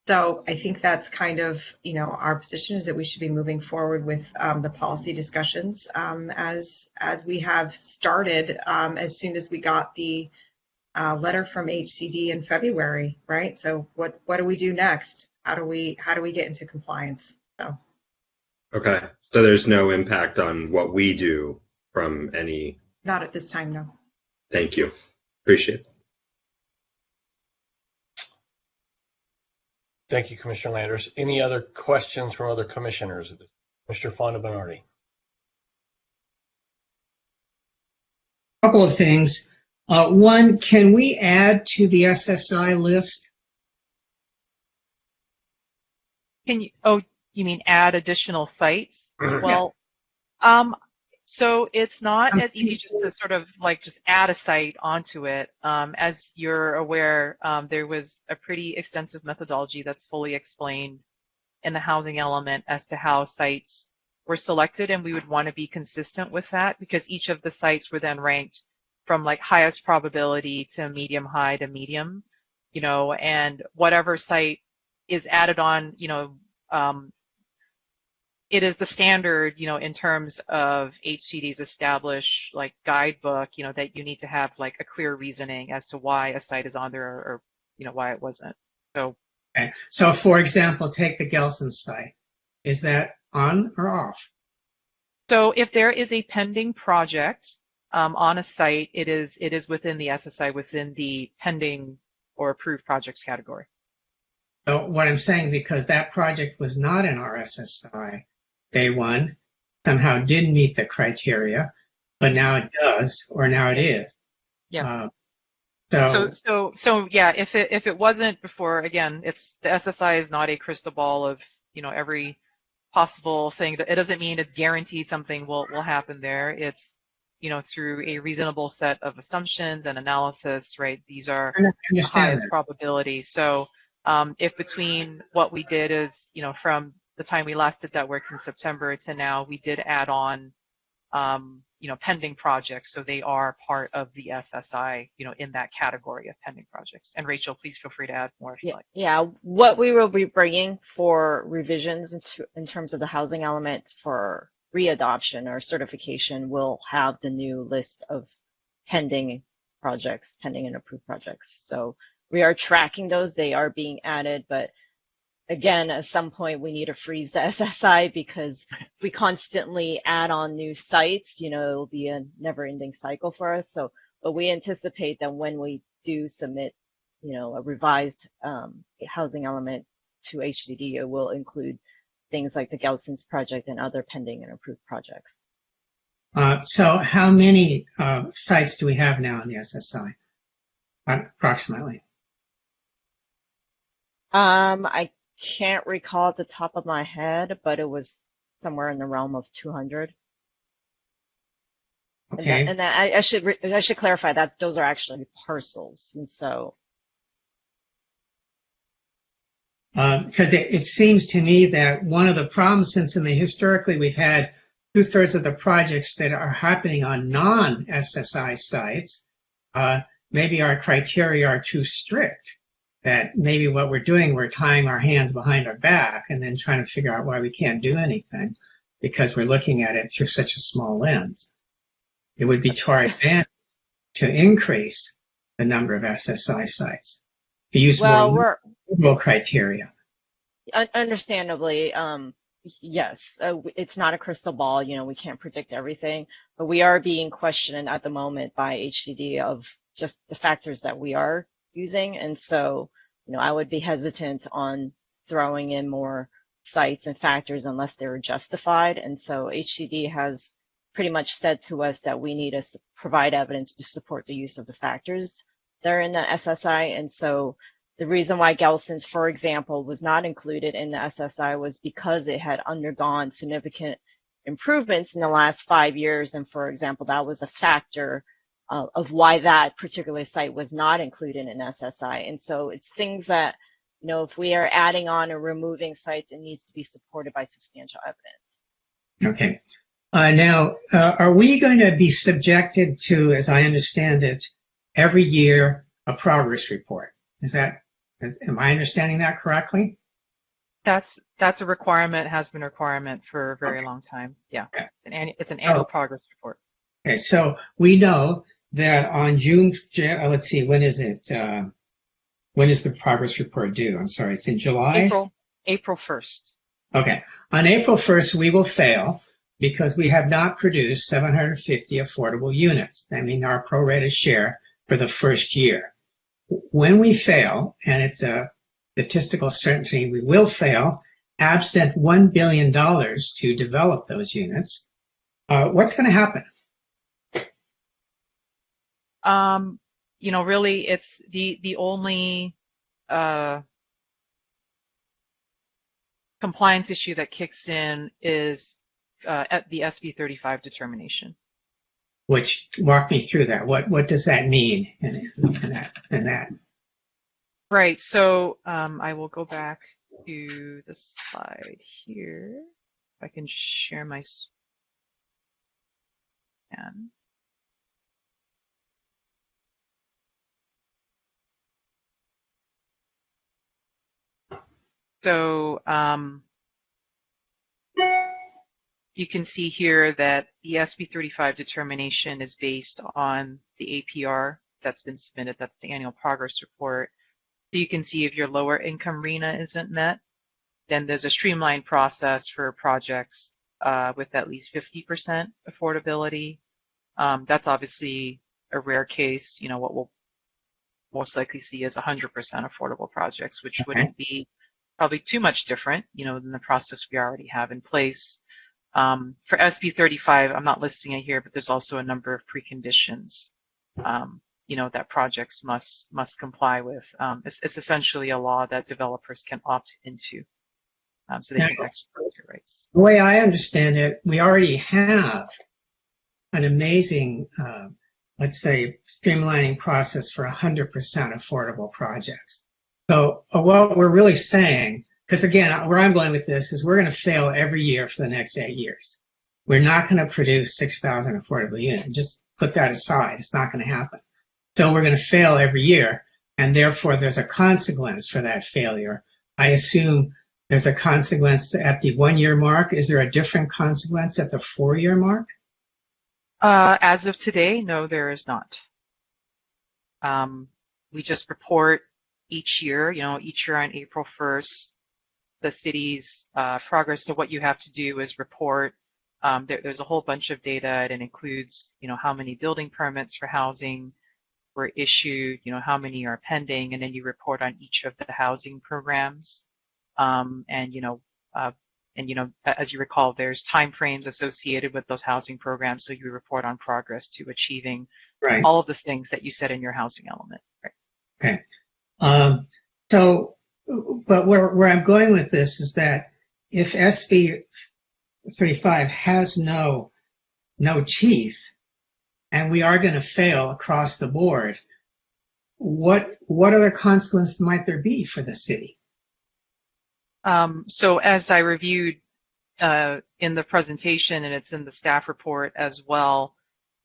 So I think that's kind of, our position is that we should be moving forward with the policy discussions as we have started as soon as we got the letter from HCD in February, right? So what do we do next? How do we get into compliance? So.
Okay, so there's no impact on what we do from any.
Not at this time, no.
Thank you. Appreciate it.
Thank you, Commissioner Landers. Any other questions from other commissioners? Mr. Fonda Bernardi.
Couple of things. One, can we add to the SSI list?
can you? Oh, you mean add additional sites? Well, so it's not as easy just to sort of just add a site onto it. As you're aware, there was a pretty extensive methodology that's fully explained in the housing element as to how sites were selected, and we would want to be consistent with that because each of the sites were then ranked from highest probability to medium high to medium, and whatever site is added on, it is the standard, in terms of HCD's established guidebook, that you need to have a clear reasoning as to why a site is on there or why it wasn't. So,
okay. So for example, take the Gelson site. Is that on or off?
So if there is a pending project on a site, it is within the SSI, within the pending or approved projects category.
So what I'm saying, because that project was not in our SSI day one, somehow didn't meet the criteria, but now it does, or now it is.
Yeah.
So
yeah, if it wasn't before, again, it's the SSI is not a crystal ball of every possible thing. It doesn't mean it's guaranteed something will happen there. It's through a reasonable set of assumptions and analysis, right? These are the highest probability. So if between what we did is, from the time we last did that work in September to now, we did add on, pending projects. So they are part of the SSI, in that category of pending projects. And Rachel, please feel free to add more if you like.
Yeah, what we will be bringing for revisions in terms of the housing element for readoption or certification will have the new list of pending projects, pending and approved projects. So we are tracking those. They are being added, but again, at some point we need to freeze the SSI because if we constantly add on new sites, it'll be a never-ending cycle for us. So, but we anticipate that when we do submit, a revised housing element to HCD, it will include things like the Gelson's project and other pending and approved projects.
So how many sites do we have now in the SSI, approximately?
I can't recall at the top of my head, but it was somewhere in the realm of 200.
Okay.
And that I should clarify that those are actually parcels, and so.
Because it seems to me that one of the problems, since historically we've had 2/3 of the projects that are happening on non-SSI sites, maybe our criteria are too strict. That maybe what we're doing, we're tying our hands behind our back and then trying to figure out why we can't do anything because we're looking at it through such a small lens. It would be to our advantage to increase the number of SSI sites, to use
Well,
more liberal criteria?
Understandably, yes, it's not a crystal ball. We can't predict everything, but we are being questioned at the moment by HCD of just the factors that we are using. And so, I would be hesitant on throwing in more sites and factors unless they're justified. And so HCD has pretty much said to us that we need to provide evidence to support the use of the factors that are in the SSI. And so the reason why Gelson's, for example, was not included in the SSI was because it had undergone significant improvements in the last 5 years. And for example, that was a factor of why that particular site was not included in SSI. And so it's things that, if we are adding on or removing sites, it needs to be supported by substantial evidence.
Okay. Now, are we going to be subjected to, as I understand it, every year a progress report? Am I understanding that correctly?
That's a requirement, has been a requirement for a very long time. Yeah.
Okay.
It's an annual progress report.
Okay, so we know that on let's see, when is it? When is the progress report due? I'm sorry, it's in July?
April 1st.
Okay. On April 1st, we will fail because we have not produced 750 affordable units. I mean, our prorated share for the first year. When we fail, and it's a statistical certainty we will fail, absent $1 billion to develop those units, what's going to happen?
Really, it's the only compliance issue that kicks in is at the SB 35 determination.
Which, walk me through that. What does that mean in that?
Right. So I will go back to the slide here. If I can share my screen. So you can see here that the SB 35 determination is based on the APR that's been submitted. That's the annual progress report. So you can see if your lower income RHNA isn't met, then there's a streamlined process for projects with at least 50% affordability. That's obviously a rare case. What we'll most likely see is 100% affordable projects, which wouldn't be probably too much different, than the process we already have in place. For SB 35, I'm not listing it here, but there's also a number of preconditions, that projects must comply with. It's essentially a law that developers can opt into, so they can exercise their rights.
The way I understand it, we already have an amazing, let's say, streamlining process for 100% affordable projects. So what we're really saying, because again, where I'm going with this is we're going to fail every year for the next 8 years. We're not going to produce 6,000 affordable units. Just put that aside. It's not going to happen. So we're going to fail every year, and therefore there's a consequence for that failure. I assume there's a consequence at the 1 year mark. Is there a different consequence at the 4 year mark?
As of today, no, there is not. We just report each year, each year on April 1st, the city's progress. So what you have to do is report. There's a whole bunch of data, and it includes, how many building permits for housing were issued, how many are pending, and then you report on each of the housing programs. As you recall, there's timeframes associated with those housing programs, so you report on progress to achieving all of the things that you said in your housing element. Right.
Okay. But where I'm going with this is that if SB 35 has no teeth, and we are going to fail across the board, what other consequences might there be for the city?
So as I reviewed in the presentation, and it's in the staff report as well,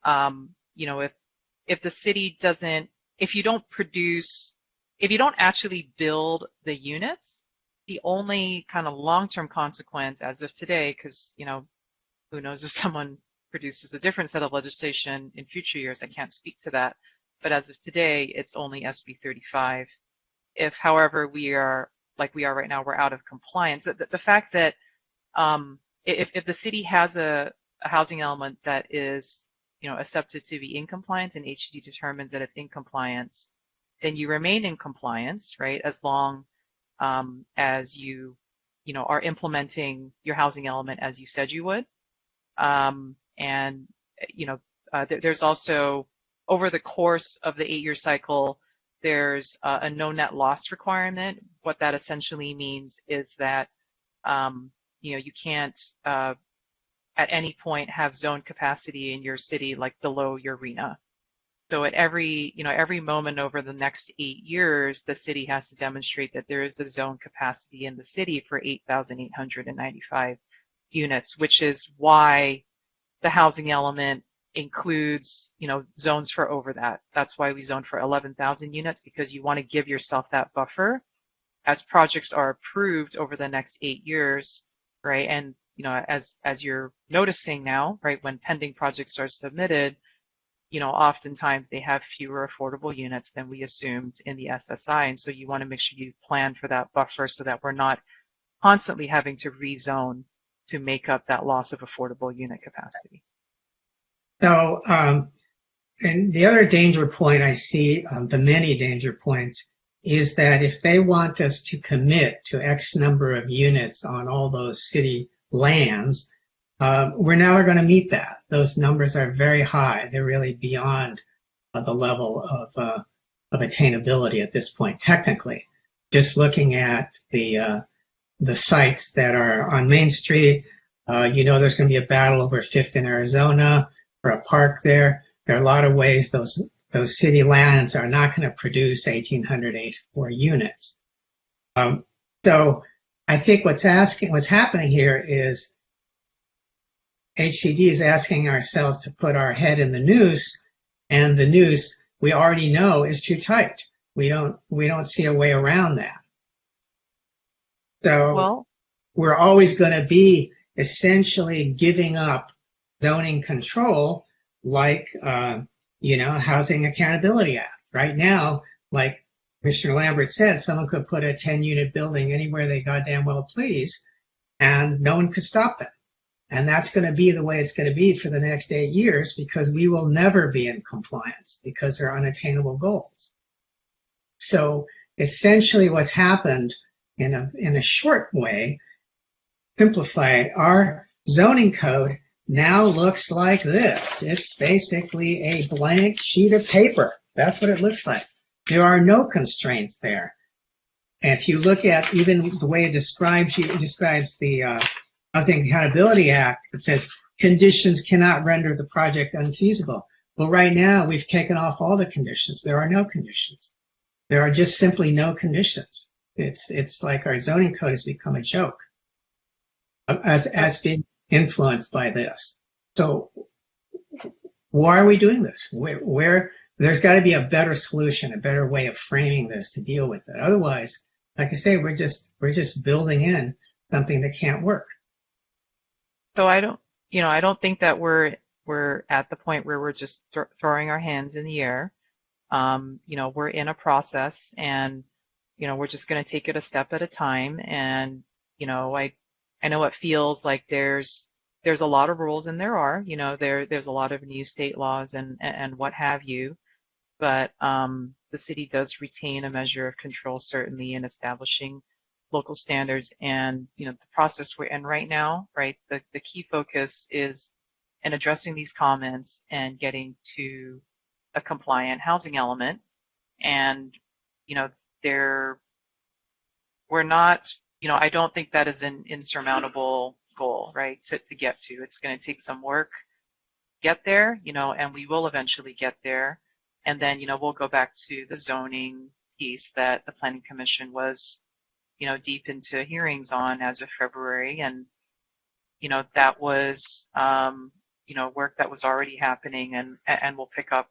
if the city doesn't, if you don't actually build the units, the only kind of long-term consequence as of today, because, who knows if someone produces a different set of legislation in future years, I can't speak to that. But as of today, it's only SB 35. If, however, we are like we are right now, we're out of compliance. The fact that if the city has a housing element that is, accepted to be in compliance and HCD determines that it's in compliance, then you remain in compliance, right? As long as you are implementing your housing element as you said you would. There's also, over the course of the 8-year cycle, there's a no net loss requirement. What that essentially means is that you can't at any point have zone capacity in your city like below your RENA. So at every moment over the next 8 years, the city has to demonstrate that there is the zone capacity in the city for 8,895 units, which is why the housing element includes, zones for over that. That's why we zone for 11,000 units, because you want to give yourself that buffer as projects are approved over the next 8 years, right? And, as you're noticing now, right, when pending projects are submitted, oftentimes they have fewer affordable units than we assumed in the SSI. And so you want to make sure you plan for that buffer so that we're not constantly having to rezone to make up that loss of affordable unit capacity.
So, and the other danger point I see, the many danger points, is that if they want us to commit to X number of units on all those city lands, we're never going to meet that. Those numbers are very high. They're really beyond the level of attainability at this point, technically. Just looking at the sites that are on Main Street, there's going to be a battle over Fifth in Arizona for a park there. There are a lot of ways those city lands are not going to produce 1,884 units. So I think what's happening here is HCD is asking ourselves to put our head in the noose, and the noose we already know is too tight. We don't see a way around that. So we're always going to be essentially giving up zoning control, like Housing Accountability Act. Right now, like Commissioner Lambert said, someone could put a 10-unit building anywhere they goddamn well please, and no one could stop them. And that's going to be the way it's going to be for the next 8 years, because we will never be in compliance because they're unattainable goals. So essentially what's happened in a short way, simplified, our zoning code now looks like this. It's basically a blank sheet of paper. That's what it looks like. There are no constraints there. And if you look at even the way it describes the Housing Accountability Act, it says conditions cannot render the project unfeasible. Well, right now we've taken off all the conditions. There are no conditions. There are just simply no conditions. It's like our zoning code has become a joke as being influenced by this. So why are we doing this? Where there's got to be a better solution, a better way of framing this to deal with it. Otherwise, like I say, we're just building in something that can't work.
So I don't think that we're at the point where we're just throwing our hands in the air. We're in a process, and we're just going to take it a step at a time. And I know it feels like there's a lot of rules, and there are. There's a lot of new state laws and what have you. But the city does retain a measure of control, certainly, in establishing local standards. And the process we're in right now, right, the key focus is in addressing these comments and getting to a compliant housing element. And we're not, I don't think that is an insurmountable goal, right, to get to. It's going to take some work to get there, and we will eventually get there. And then we'll go back to the zoning piece that the Planning Commission was deep into hearings on as of February. And, that was, work that was already happening, and we'll pick up,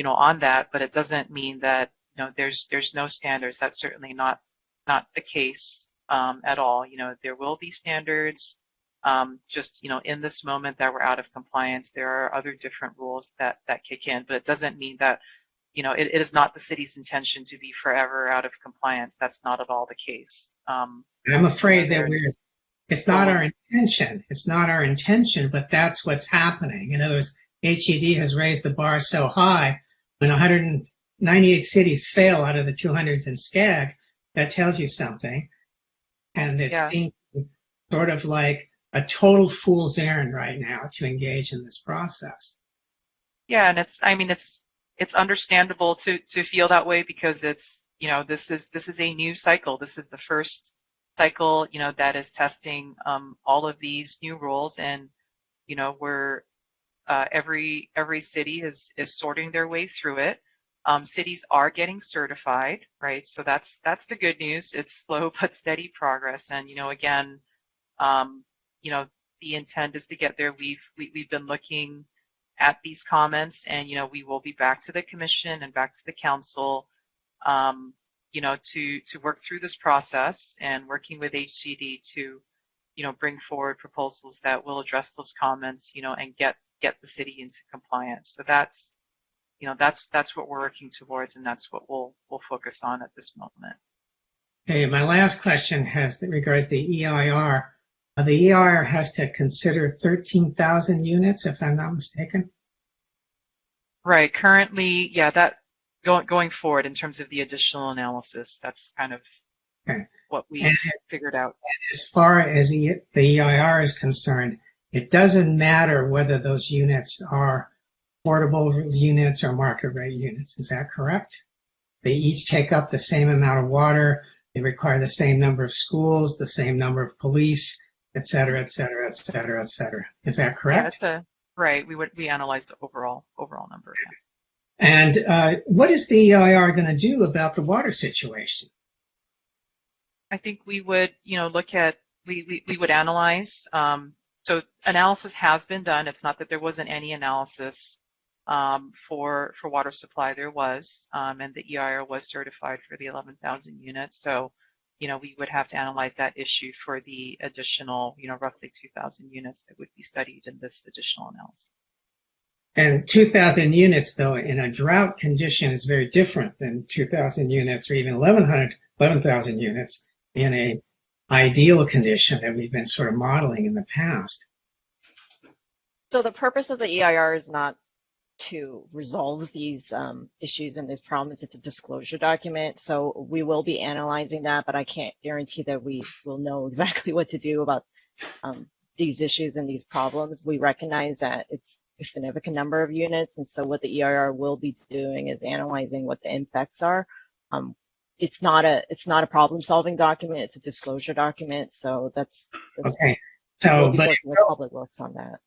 on that. But it doesn't mean that, there's no standards. That's certainly not the case at all. There will be standards. Just, in this moment that we're out of compliance, there are other different rules that kick in, but it doesn't mean that, it is not the city's intention to be forever out of compliance. That's not at all the case.
I'm afraid that it's not our intention. It's not our intention, but that's what's happening. In other words, HED has raised the bar so high when 198 cities fail out of the 200s in SCAG, that tells you something. And it seems sort of like a total fool's errand right now to engage in this process.
Yeah, and it's understandable to feel that way because it's, this is a new cycle. This is the first cycle, that is testing all of these new rules, and we're every city is sorting their way through it. Cities are getting certified, right? So that's the good news. It's slow but steady progress, and again, the intent is to get there. We've been looking at these comments, and we will be back to the commission and back to the council, to work through this process and working with HCD to, bring forward proposals that will address those comments, and get the city into compliance. So that's what we're working towards, and that's what we'll focus on at this moment.
Okay, my last question has regards to the EIR. The EIR has to consider 13,000 units, if I'm not mistaken.
Right. Currently, that going forward in terms of the additional analysis, that's kind of what we figured out.
As far as the EIR is concerned, it doesn't matter whether those units are affordable units or market rate units. Is that correct? They each take up the same amount of water. They require the same number of schools, the same number of police, et cetera, et cetera, et cetera, et cetera. Is that correct?
Yeah, right. We analyzed the overall number.
And what is the EIR going to do about the water situation?
I think we would, look at, we would analyze. So analysis has been done. It's not that there wasn't any analysis for water supply. There was, and the EIR was certified for the 11,000 units. So, we would have to analyze that issue for the additional, roughly 2,000 units that would be studied in this additional analysis.
And 2,000 units, though, in a drought condition is very different than 2,000 units or even 11,000 units in a ideal condition that we've been sort of modeling in the past.
So the purpose of the EIR is not to resolve these issues and these problems. It's a disclosure document. So we will be analyzing that, but I can't guarantee that we will know exactly what to do about these issues and these problems. We recognize that it's a significant number of units, and so what the EIR will be doing is analyzing what the impacts are. It's not a problem-solving document; it's a disclosure document. So that's
okay. So,
but the public works on that.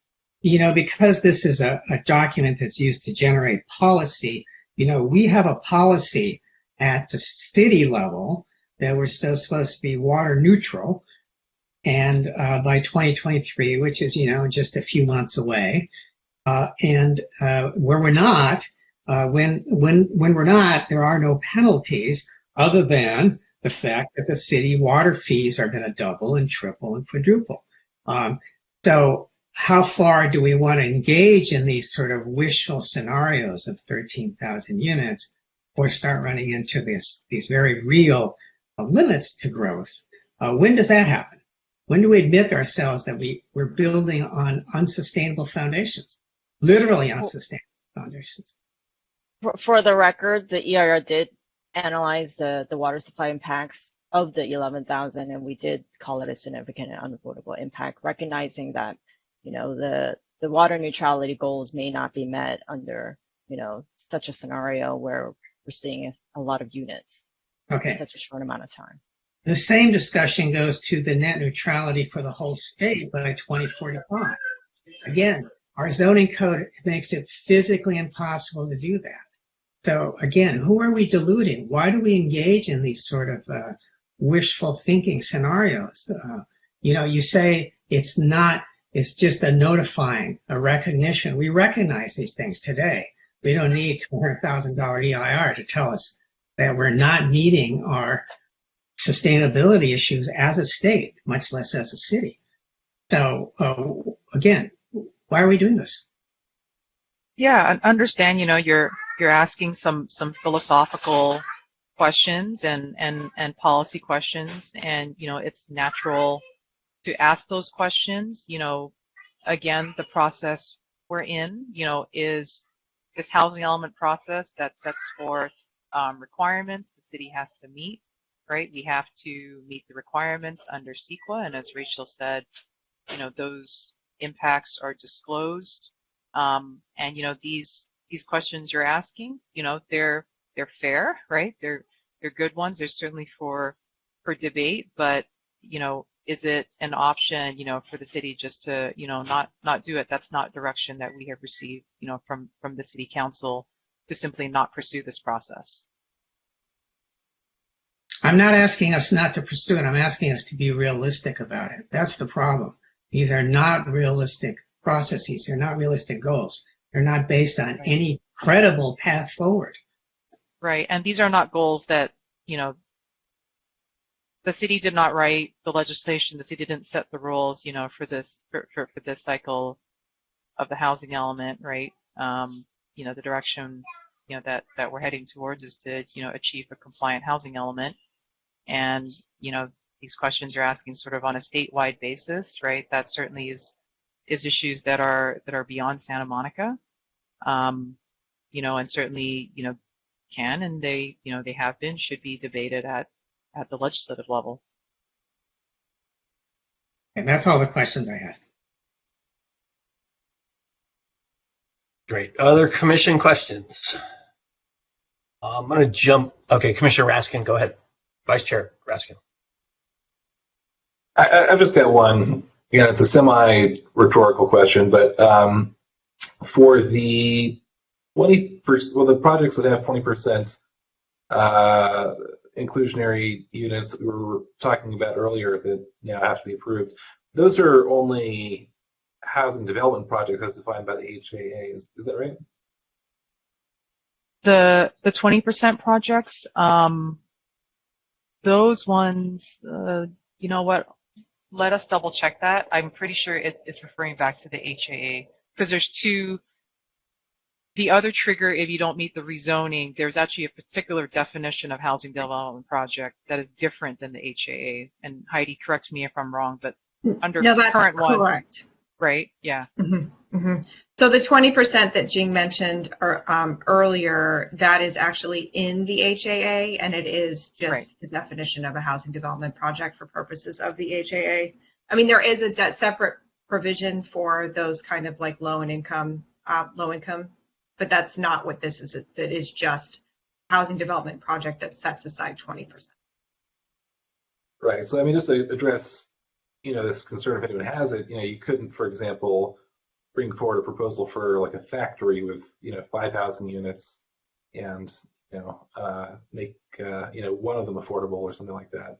Because this is a document that's used to generate policy. We have a policy at the city level that we're still supposed to be water neutral, and by 2023, which is just a few months away. And where we're not, when we're not, there are no penalties other than the fact that the city water fees are going to double and triple and quadruple. So how far do we want to engage in these sort of wishful scenarios of 13,000 units or start running into these very real limits to growth? When does that happen? When do we admit ourselves that we're building on unsustainable foundations? Literally unsustainable foundations.
For the record, the EIR did analyze the water supply impacts of the 11,000, and we did call it a significant and unavoidable impact, recognizing that, the water neutrality goals may not be met under, such a scenario where we're seeing a lot of units in such a short amount of time.
The same discussion goes to the net neutrality for the whole state by 2045. Again, our zoning code makes it physically impossible to do that. So again, who are we deluding? Why do we engage in these sort of wishful thinking scenarios? You say it's just a notifying, a recognition. We recognize these things today. We don't need $200,000 EIR to tell us that we're not meeting our sustainability issues as a state, much less as a city. So again, why are we doing this?
Yeah, I understand, you're asking some philosophical questions and policy questions, and it's natural to ask those questions. Again, the process we're in, is this housing element process that sets forth requirements the city has to meet, right? We have to meet the requirements under CEQA, and as Rachel said, those impacts are disclosed. And these questions you're asking, they're fair, right? They're good ones. They're certainly for debate, but is it an option, for the city just to, not do it? That's not direction that we have received, from the city council, to simply not pursue this process.
I'm not asking us not to pursue it. I'm asking us to be realistic about it. That's the problem. These are not realistic processes. They're not realistic goals. They're not based on any credible path forward.
Right. And these are not goals that, the city did not write the legislation. The city didn't set the rules, for this cycle of the housing element, right? The direction, that we're heading towards is to, achieve a compliant housing element. And, these questions you're asking sort of on a statewide basis, right? That certainly is issues that are beyond Santa Monica, and certainly, can, and they have been, should be debated at the legislative level.
And that's all the questions I had.
Great. Other commission questions? I'm going to jump. Okay, Commissioner Raskin, go ahead. Vice Chair Raskin.
I've just got one. Again, it's a semi-rhetorical question, but for the 20%, well, the projects that have 20% inclusionary units that we were talking about earlier that now have to be approved, those are only housing development projects as defined by the HAA. Is that right?
The 20% projects, those ones, you know what? Let us double check that. I'm pretty sure it's referring back to the HAA, because there's two. The other trigger, if you don't meet the rezoning, there's actually a particular definition of housing development project that is different than the HAA. And Heidi, correct me if I'm wrong, but under
No,
the
that's
current one,
correct.
right? Yeah.
Mm-hmm. Mm-hmm. So the 20% that Jing mentioned earlier, that is actually in the HAA, and it is just the definition of a housing development project for purposes of the HAA. I mean, there is a separate provision for those kind of like low income, but that's not what this is. That is just housing development project that sets aside 20%.
Right. So I mean, just to address, this concern, if anyone has it, you couldn't, for example, bring forward a proposal for like a factory with 5 housing units and make one of them affordable or something like that.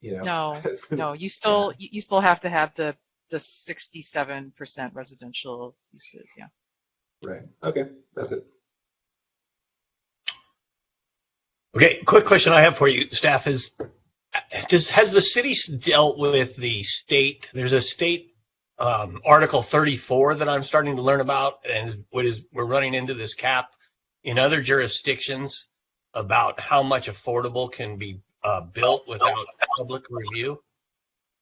No, you still have to have the 67% residential uses. Yeah.
Right. Okay, that's it.
Okay, quick question I have for you, staff, is has the city dealt with the state? There's a state Article 34 that I'm starting to learn about, and we're running into this cap in other jurisdictions about how much affordable can be built without public review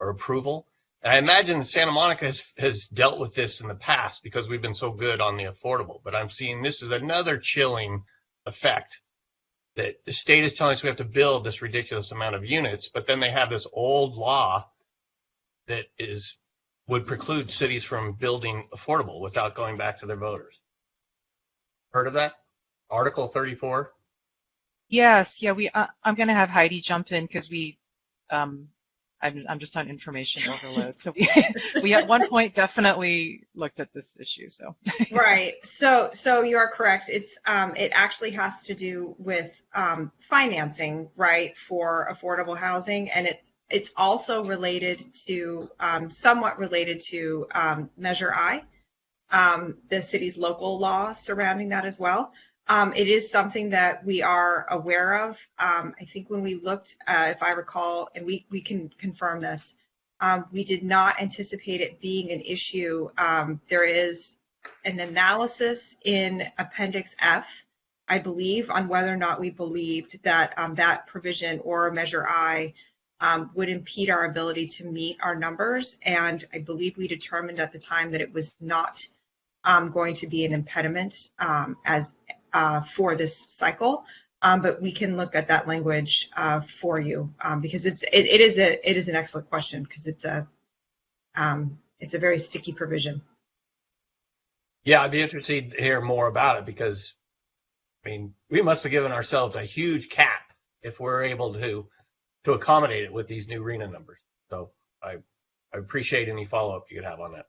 or approval. And I imagine Santa Monica has dealt with this in the past because we've been so good on the affordable, but I'm seeing this is another chilling effect, that the state is telling us we have to build this ridiculous amount of units, but then they have this old law that would preclude cities from building affordable without going back to their voters. Heard of that? Article 34?
Yes, yeah. I'm going to have Heidi jump in because I'm just on information overload. So we at one point definitely looked at this issue. So
right. So you are correct. It's it actually has to do with financing, right, for affordable housing, and it's also related to somewhat related to Measure I, the city's local law surrounding that as well. It is something that we are aware of. I think when we looked, if I recall, and we can confirm this, We did not anticipate it being an issue. There is an analysis in Appendix F, I believe, on whether or not we believed that that provision or Measure I would impede our ability to meet our numbers. And I believe we determined at the time that it was not going to be an impediment for this cycle. But we can look at that language for you because it is an excellent question because it's a very sticky provision.
Yeah, I'd be interested to hear more about it because, I mean, we must have given ourselves a huge cap if we're able to accommodate it with these new RENA numbers. So I appreciate any follow-up you could have on that.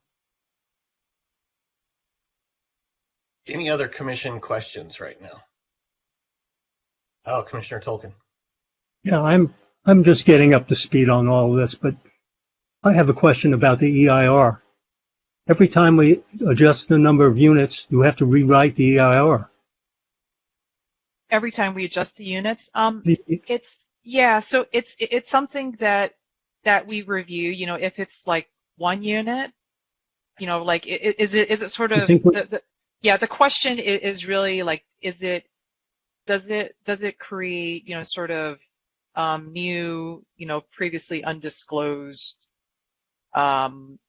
Any other commission questions right now? Oh, Commissioner Tolkien.
Yeah, I'm just getting up to speed on all of this, but I have a question about the EIR. Every time we adjust the number of units, you have to rewrite the EIR.
Every time we adjust the units, so it's something that we review. You know, if it's like one unit, you know, like is it sort of the question is really like, does it create, you know, sort of new, you know, previously undisclosed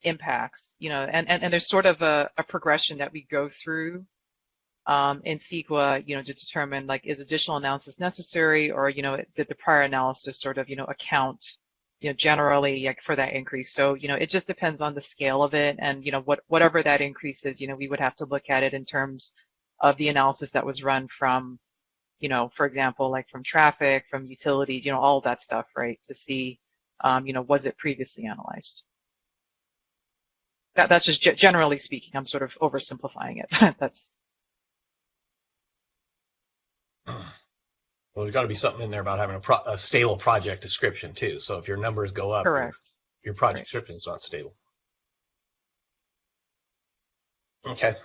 impacts, you know, and there's sort of a progression that we go through in CEQA, you know, to determine like, is additional analysis necessary, or, you know, did the prior analysis sort of, you know, account, you know, generally like for that increase. So, you know, it just depends on the scale of it, and, you know, whatever that increase is, you know, we would have to look at it in terms of the analysis that was run from, you know, for example, like from traffic, from utilities, you know, all of that stuff, right, to see, you know, was it previously analyzed? That's just generally speaking. I'm sort of oversimplifying it. That's.
Well, there's got to be something in there about having a stable project description too. So if your numbers go up,
correct,
your project description is not stable. Okay.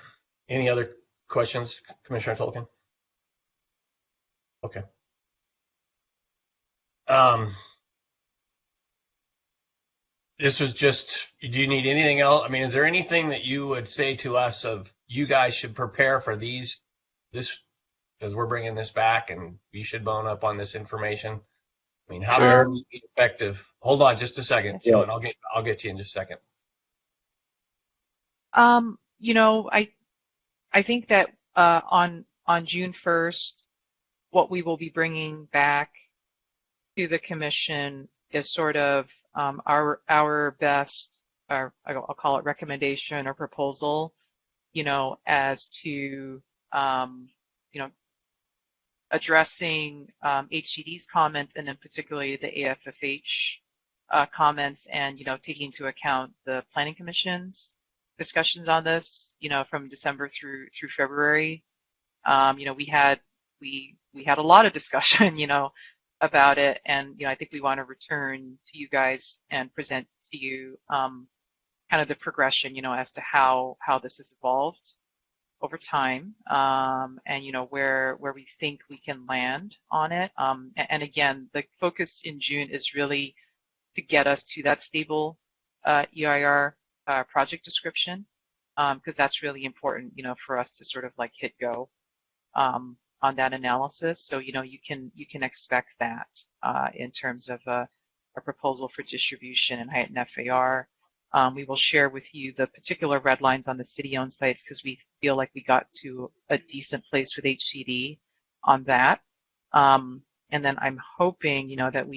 Any other questions, Commissioner Tolkien? Okay. This was just, do you need anything else? I mean, is there anything that you would say to us of you guys should prepare for this, because we're bringing this back and you should bone up on this information? I mean, how can we be effective? Hold on just a second, Sean. I'll get to you in just a second.
You know, I think that on June 1st, what we will be bringing back to the commission is sort of our best, I'll call it recommendation or proposal, you know, as to, you know, addressing HCD's comments, and then particularly the AFFH comments, and, you know, taking into account the Planning Commission's discussions on this, you know, from December through February. You know, we had a lot of discussion, you know, about it, and, you know, I think we want to return to you guys and present to you kind of the progression, you know, as to how this has evolved over time, and, you know, where we think we can land on it. And again, the focus in June is really to get us to that stable EIR project description, because that's really important, you know, for us to sort of like hit go on that analysis. So, you know, you can expect that in terms of a proposal for distribution and heightened FAR. We will share with you the particular red lines on the city-owned sites, because we feel like we got to a decent place with HCD on that. And then I'm hoping, you know, that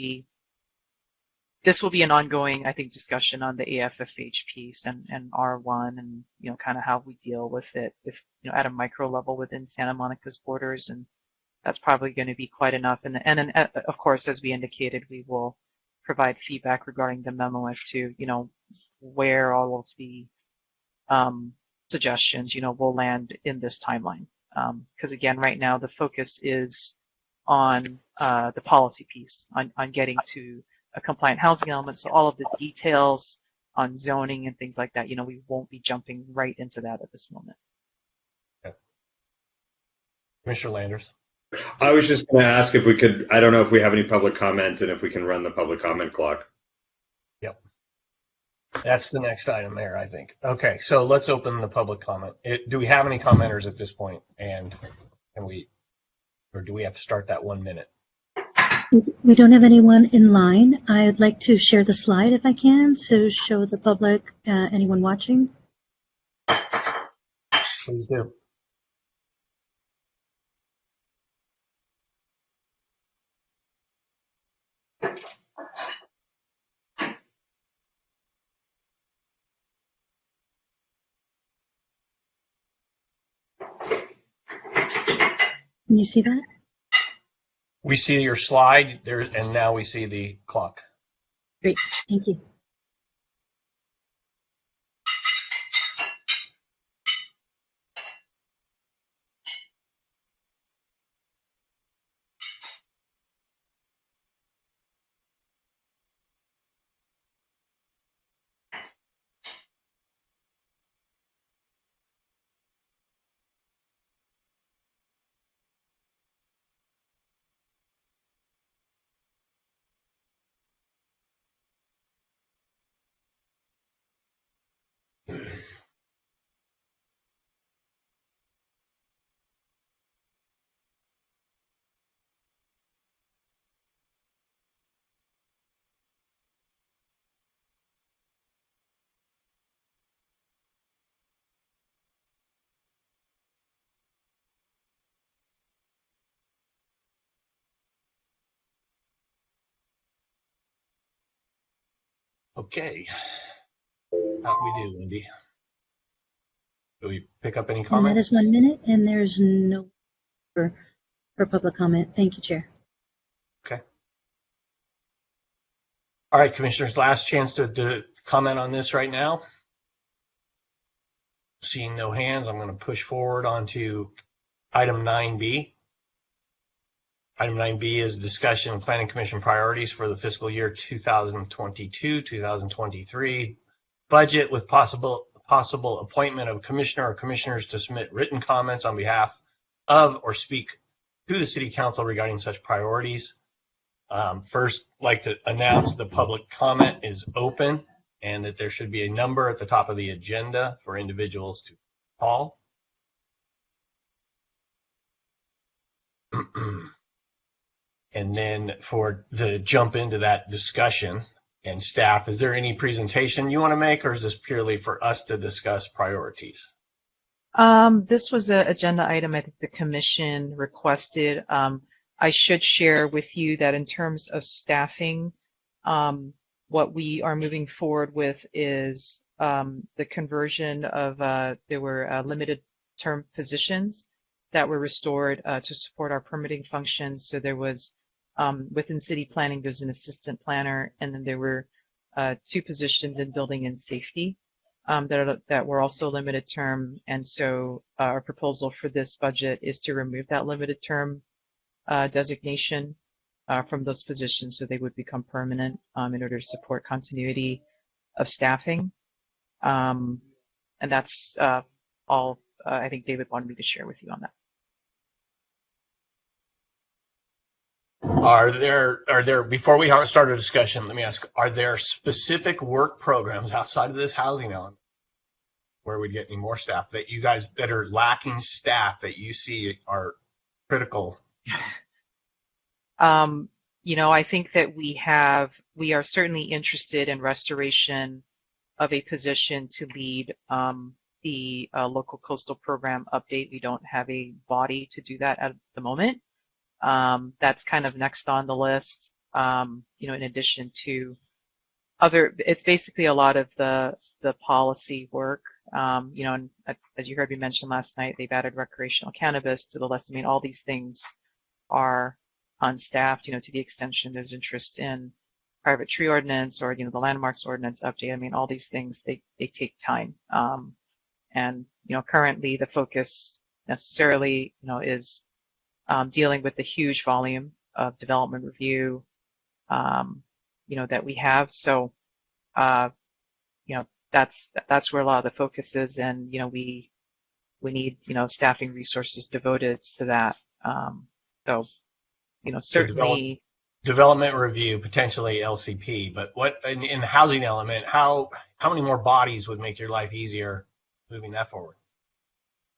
this will be an ongoing, I think, discussion on the AFFH piece and R1, and, you know, kind of how we deal with it, if, you know, at a micro level within Santa Monica's borders, and that's probably going to be quite enough. And of course, as we indicated, we will provide feedback regarding the memo as to, you know, where all of the suggestions, you know, will land in this timeline. Because again, right now the focus is on the policy piece, on getting to a compliant housing element. So all of the details on zoning and things like that, you know, we won't be jumping right into that at this moment.
Okay. Commissioner Landers.
I was just going to ask if we could, I don't know if we have any public comment and if we can run the public comment clock.
Yep. That's the next item there, I think. Okay, so let's open the public comment. Do we have any commenters at this point? And or do we have to start that 1 minute?
We don't have anyone in line. I'd like to share the slide if I can to show the public, anyone watching.
Please do.
Can you see that?
We see your slide, and now we see the clock.
Great, thank you.
Okay. How'd we do, Wendy? Do we pick up any
And that
comments?
is 1 minute, and there's no for public comment. Thank you, Chair.
Okay. All right, commissioners, last chance to comment on this right now. Seeing no hands, I'm going to push forward onto item 9B. Item 9B is discussion of Planning Commission priorities for the fiscal year 2022-2023 budget with possible appointment of a commissioner or commissioners to submit written comments on behalf of or speak to the City Council regarding such priorities. First, I'd like to announce the public comment is open and that there should be a number at the top of the agenda for individuals to call. And then to jump into that discussion, and staff, is there any presentation you want to make, or is this purely for us to discuss priorities?
This was an agenda item I think the commission requested. I should share with you that in terms of staffing, what we are moving forward with is the conversion of, there were limited term positions that were restored to support our permitting functions. So there was, within city planning, there's an assistant planner, and then there were 2 positions in building and safety that were also limited term. And so our proposal for this budget is to remove that limited term designation from those positions so they would become permanent in order to support continuity of staffing. And that's all I think David wanted me to share with you on that.
Are there, before we start a discussion, let me ask, are there specific work programs outside of this housing element where we'd get any more staff that you guys that are lacking staff that you see are critical?
I think that we are certainly interested in restoration of a position to lead the local coastal program update. We don't have a body to do that at the moment. That's kind of next on the list, in addition to it's basically a lot of the policy work, and as you heard me mention last night, they've added recreational cannabis to the list. I mean, all these things are unstaffed, to the extension there's interest in private tree ordinance or, the landmarks ordinance update. I mean, all these things, they take time. And, currently the focus necessarily, is dealing with the huge volume of development review, that we have. So, that's where a lot of the focus is. And, we need, staffing resources devoted to that. So, certainly.
development review, potentially LCP, but what in the housing element, how many more bodies would make your life easier moving that forward?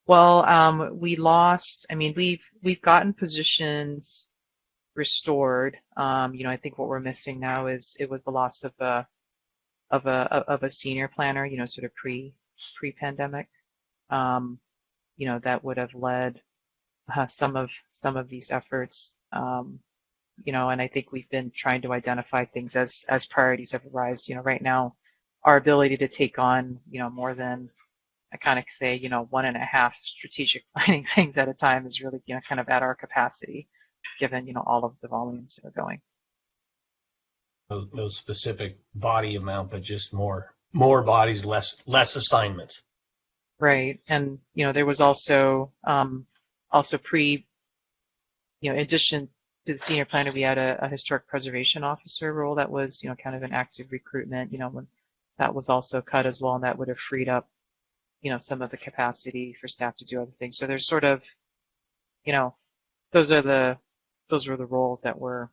Well, we lost. I mean, we've gotten positions restored. I think what we're missing now is it was the loss of a senior planner. Sort of pre-pandemic. That would have led some of these efforts. And I think we've been trying to identify things as priorities have arisen. Right now, our ability to take on more than I kind of say 1.5 strategic planning things at a time is really kind of at our capacity, given all of the volumes that are going.
No specific body amount, but just more bodies, less assignments.
Right, and there was also in addition to the senior planner, we had a historic preservation officer role that was kind of an active recruitment. When that was also cut as well, and that would have freed up some of the capacity for staff to do other things. So there's sort of those were the roles that were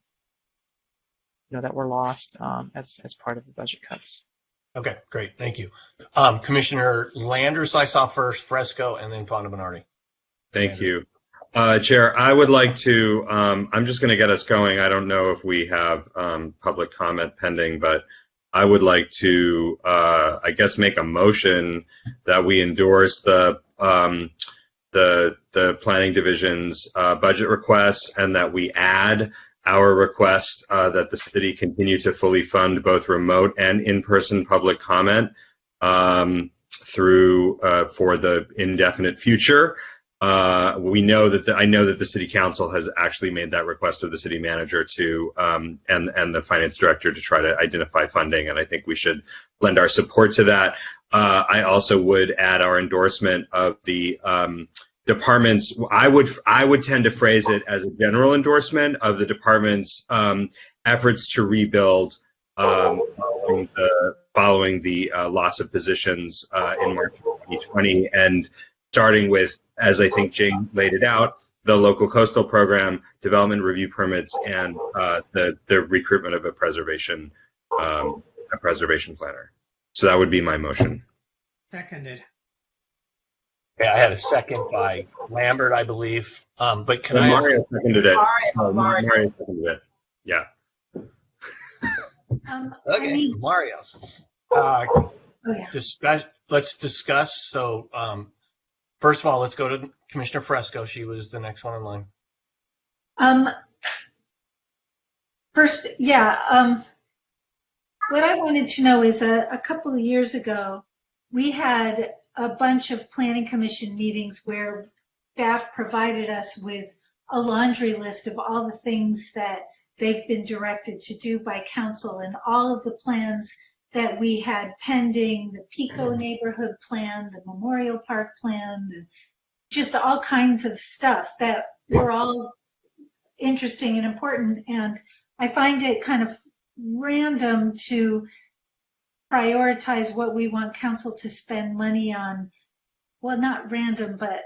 lost as part of the budget cuts.
Okay, great. Thank you. Commissioner Landers, I saw first, Fresco, and then Fonda Bernardi.
Thank you. Chair, I would like to, I'm just going to get us going. I don't know if we have public comment pending, but I would like to, I guess, make a motion that we endorse the planning division's budget requests, and that we add our request that the city continue to fully fund both remote and in-person public comment through for the indefinite future. We know that I know that the city council has actually made that request of the city manager to and the finance director to try to identify funding, and I think we should lend our support to that. I also would add our endorsement of the department's. I would tend to phrase it as a general endorsement of the department's efforts to rebuild following the loss of positions in March of 2020, and starting with, as I think Jane laid it out, the local coastal program, development review permits, and the recruitment of a preservation planner. So that would be my motion.
Seconded.
Okay, I had a second by Lambert, I believe. But can I?
Mario seconded it.
Mario.
Seconded it. Yeah.
Okay, Mario. Let's discuss. So, first of all, let's go to Commissioner Fresco. She was the next one in line.
First, what I wanted to know is a couple of years ago, we had a bunch of planning commission meetings where staff provided us with a laundry list of all the things that they've been directed to do by council, and all of the plans that we had pending, the Pico neighborhood plan, the Memorial Park plan, just all kinds of stuff that were all interesting and important. And I find it kind of random to prioritize what we want council to spend money on. Well, not random, but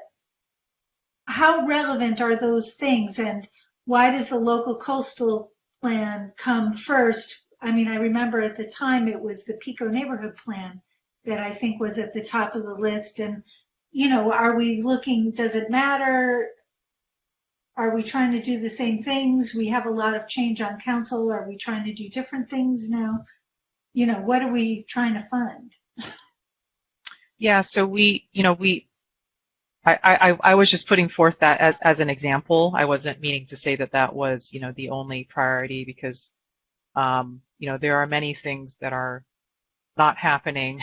how relevant are those things, and why does the local coastal plan come first? I mean, I remember at the time it was the Pico neighborhood plan that I think was at the top of the list. And, are we looking, does it matter? Are we trying to do the same things? We have a lot of change on council. Are we trying to do different things now? What are we trying to fund?
Yeah, so I was just putting forth that as an example. I wasn't meaning to say that was, the only priority, because, there are many things that are not happening,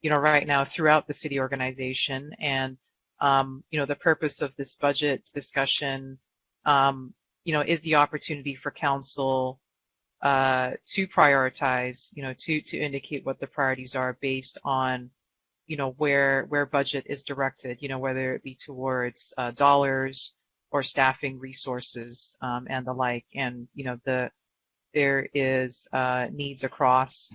right now throughout the city organization. And, the purpose of this budget discussion, is the opportunity for council to prioritize, to indicate what the priorities are based on, where budget is directed, whether it be towards dollars or staffing resources and the like. And, there is needs across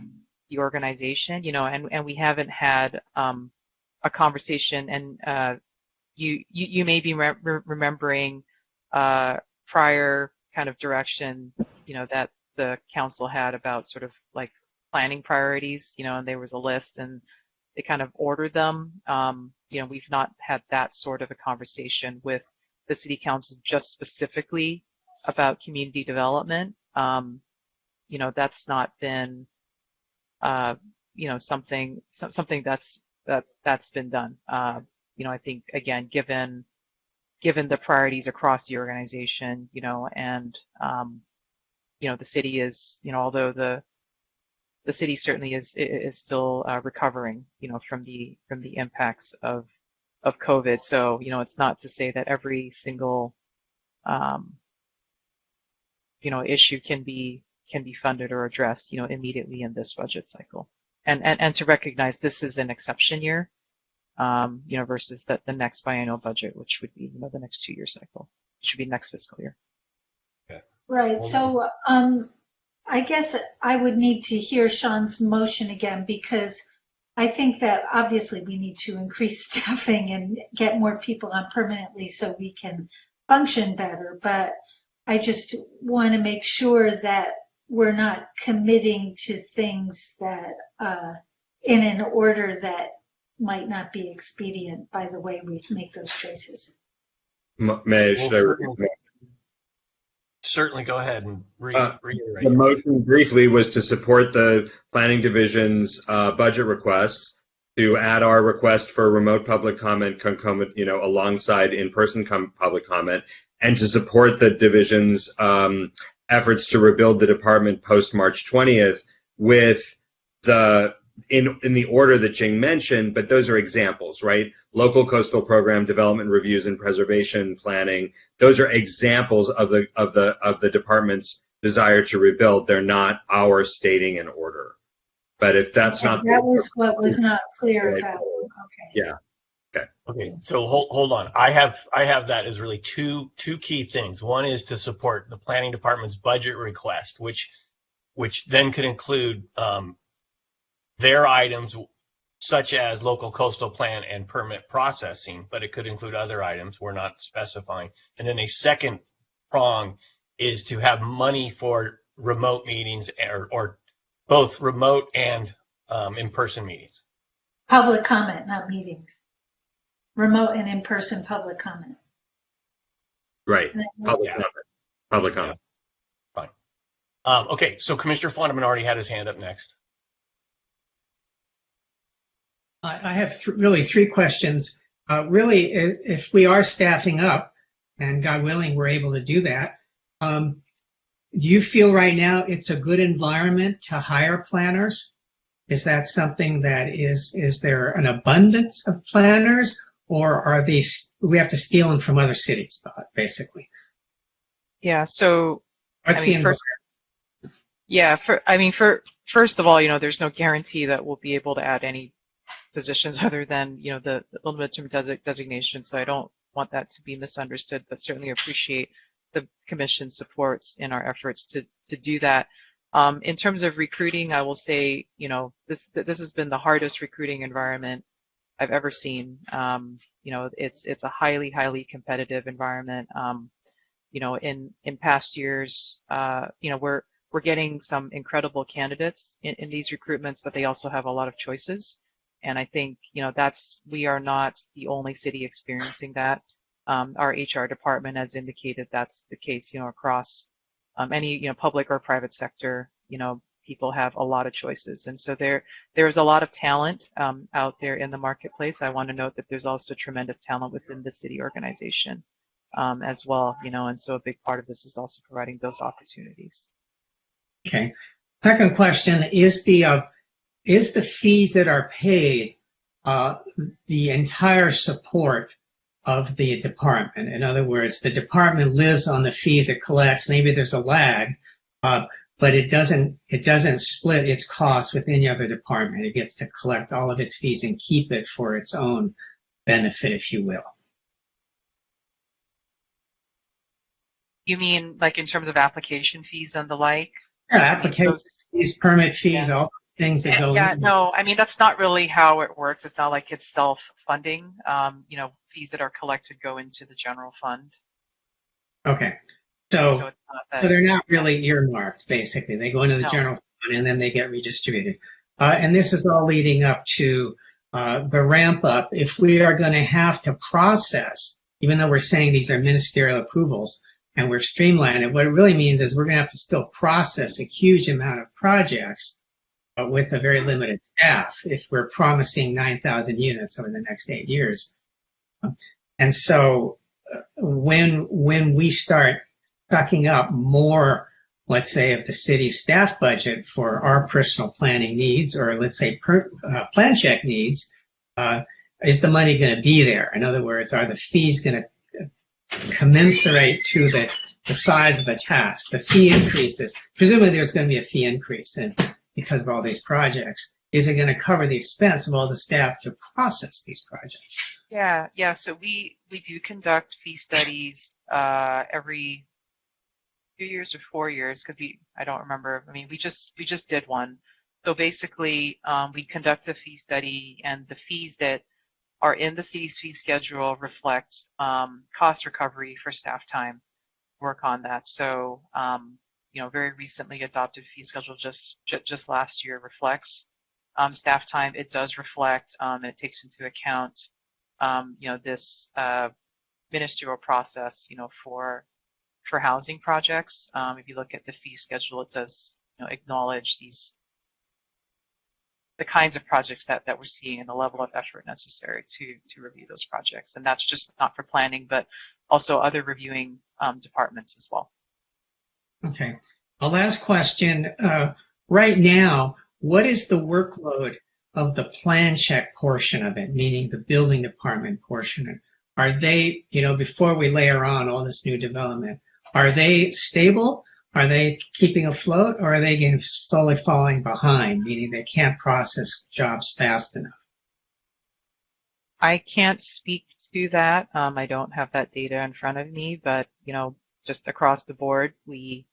the organization, and we haven't had a conversation, and you may be remembering prior kind of direction, that the council had about sort of like planning priorities, and there was a list and they kind of ordered them. We've not had that sort of a conversation with the city council just specifically about community development. That's not been, something that's been done. I think again, given the priorities across the organization, and the city is, although the city certainly is still recovering, from the impacts of COVID. So, it's not to say that every single issue can be funded or addressed, immediately in this budget cycle, and to recognize this is an exception year, versus the next biennial budget, which would be, the next 2-year cycle, which should be next fiscal year.
Okay.
Right. So, I guess I would need to hear Sean's motion again, because I think that obviously we need to increase staffing and get more people on permanently so we can function better. But I just want to make sure that we're not committing to things that in an order that might not be expedient by the way we make those choices.
Certainly go ahead and reiterate.
The motion briefly was to support the Planning Division's budget requests, to add our request for remote public comment alongside in-person public comment, and to support the division's efforts to rebuild the department post March 20th with in the order that Jing mentioned, but those are examples, right? Local coastal program development reviews and preservation planning. Those are examples of the department's desire to rebuild. They're not our stating an order. But if that's not,
that was what was not clear
right,
about. Okay.
Yeah.
Okay. So hold on. I have that as really two key things. One is to support the planning department's budget request, which then could include their items such as local coastal plan and permit processing, but it could include other items we're not specifying. And then a second prong is to have money for remote meetings or both remote and in-person meetings.
Public comment, not meetings. Remote and in-person public comment.
Right. Public comment.
Fine. Okay. So Commissioner Flanagan already had his hand up next.
I have really three questions. Really, if we are staffing up, and God willing, we're able to do that, do you feel right now it's a good environment to hire planners? Is that something that is there an abundance of planners, or are these, we have to steal them from other cities, basically?
Yeah. So,
What's the environment?
First of all, there's no guarantee that we'll be able to add any positions other than, the limited term designation. So I don't want that to be misunderstood, but certainly appreciate the Commission's supports in our efforts to do that. In terms of recruiting, I will say, this has been the hardest recruiting environment I've ever seen. It's a highly competitive environment. In past years, we're getting some incredible candidates in these recruitments, but they also have a lot of choices. And I think, we are not the only city experiencing that. Our HR department has indicated that's the case, across any, public or private sector, people have a lot of choices. And so there's a lot of talent out there in the marketplace. I want to note that there's also tremendous talent within the city organization as well, and so a big part of this is also providing those opportunities.
Okay. Second question, is the fees that are paid the entire support of the department? In other words, the department lives on the fees it collects. Maybe there's a lag, but it doesn't split its costs with any other department. It gets to collect all of its fees and keep it for its own benefit, if you will.
You mean like in terms of application fees and the like?
Yeah, application fees, permit fees, all things that go in.
Yeah, no, that's not really how it works. It's not like it's self-funding. Fees that are collected go into the general fund.
Okay. So
it's not that.
So they're not really earmarked, basically. They go into the
No.
general fund and then they get redistributed. And this is all leading up to the ramp up. If we are going to have to process, even though we're saying these are ministerial approvals and we're streamlined, it, what it really means is we're going to have to still process a huge amount of projects with a very limited staff if we're promising 9,000 units over the next 8 years. And so when we start sucking up more, let's say, of the city's staff budget for our personal planning needs, or let's say plan check needs, is the money going to be there? In other words, are the fees going to commensurate to the size of the task? The fee increases. Presumably there's going to be a fee increase because of all these projects. Is it going to cover the expense of all the staff to process these projects?
Yeah. So we do conduct fee studies every 2 years or 4 years. Could be, I don't remember. I mean, we just did one. So basically, we conduct a fee study, and the fees that are in the city's fee schedule reflect cost recovery for staff time. Work on that. So, very recently adopted fee schedule just last year reflects staff time. It does reflect. It takes into account, this ministerial process, for housing projects. If you look at the fee schedule, it does, acknowledge the kinds of projects that we're seeing and the level of effort necessary to review those projects. And that's just not for planning, but also other reviewing departments as well.
Okay. A last question. Right now, what is the workload of the plan check portion of it, meaning the building department portion? Are they, before we layer on all this new development, are they stable? Are they keeping afloat, or are they getting slowly falling behind, meaning they can't process jobs fast enough?
I can't speak to that. I don't have that data in front of me, but, just across the board, we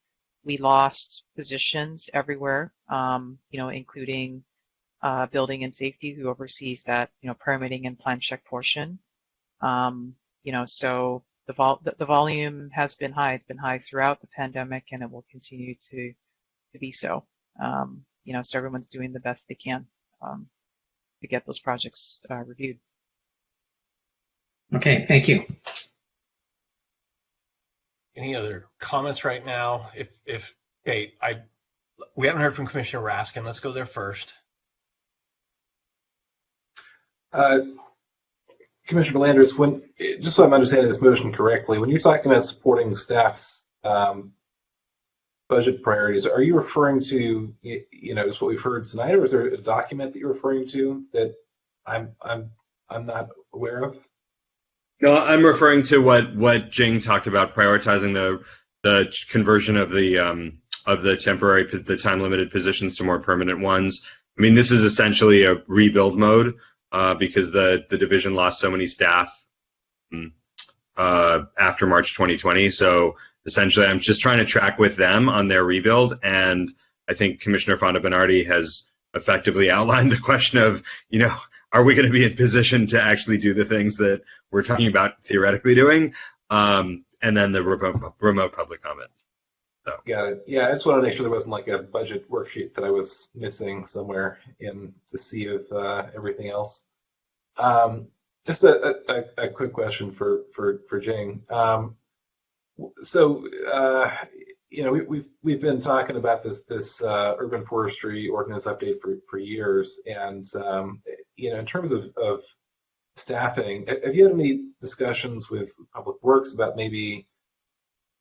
lost positions everywhere, including building and safety, who oversees that, permitting and plan check portion. So the volume has been high. It's been high throughout the pandemic, and it will continue to be so. So everyone's doing the best they can to get those projects reviewed.
Okay, thank you.
Any other comments right now? We haven't heard from Commissioner Raskin. Let's go there first.
Commissioner Landers, just so I'm understanding this motion correctly, when you're talking about supporting staff's budget priorities, are you referring to, just what we've heard tonight, or is there a document that you're referring to that I'm not aware of?
No, I'm referring to what Jing talked about, prioritizing the conversion of the temporary, the time limited positions to more permanent ones. I mean, this is essentially a rebuild mode. Because the division lost so many staff after March 2020. So essentially, I'm just trying to track with them on their rebuild. And I think Commissioner Fonda Bernardi has effectively outlined the question of, are we going to be in position to actually do the things that we're talking about theoretically doing? And then the remote public comment. So.
Got it. Yeah, I just wanted to make sure there wasn't like a budget worksheet that I was missing somewhere in the sea of everything else. Just a quick question for Jing. We've been talking about this urban forestry ordinance update for years, and in terms of staffing, have you had any discussions with Public Works about maybe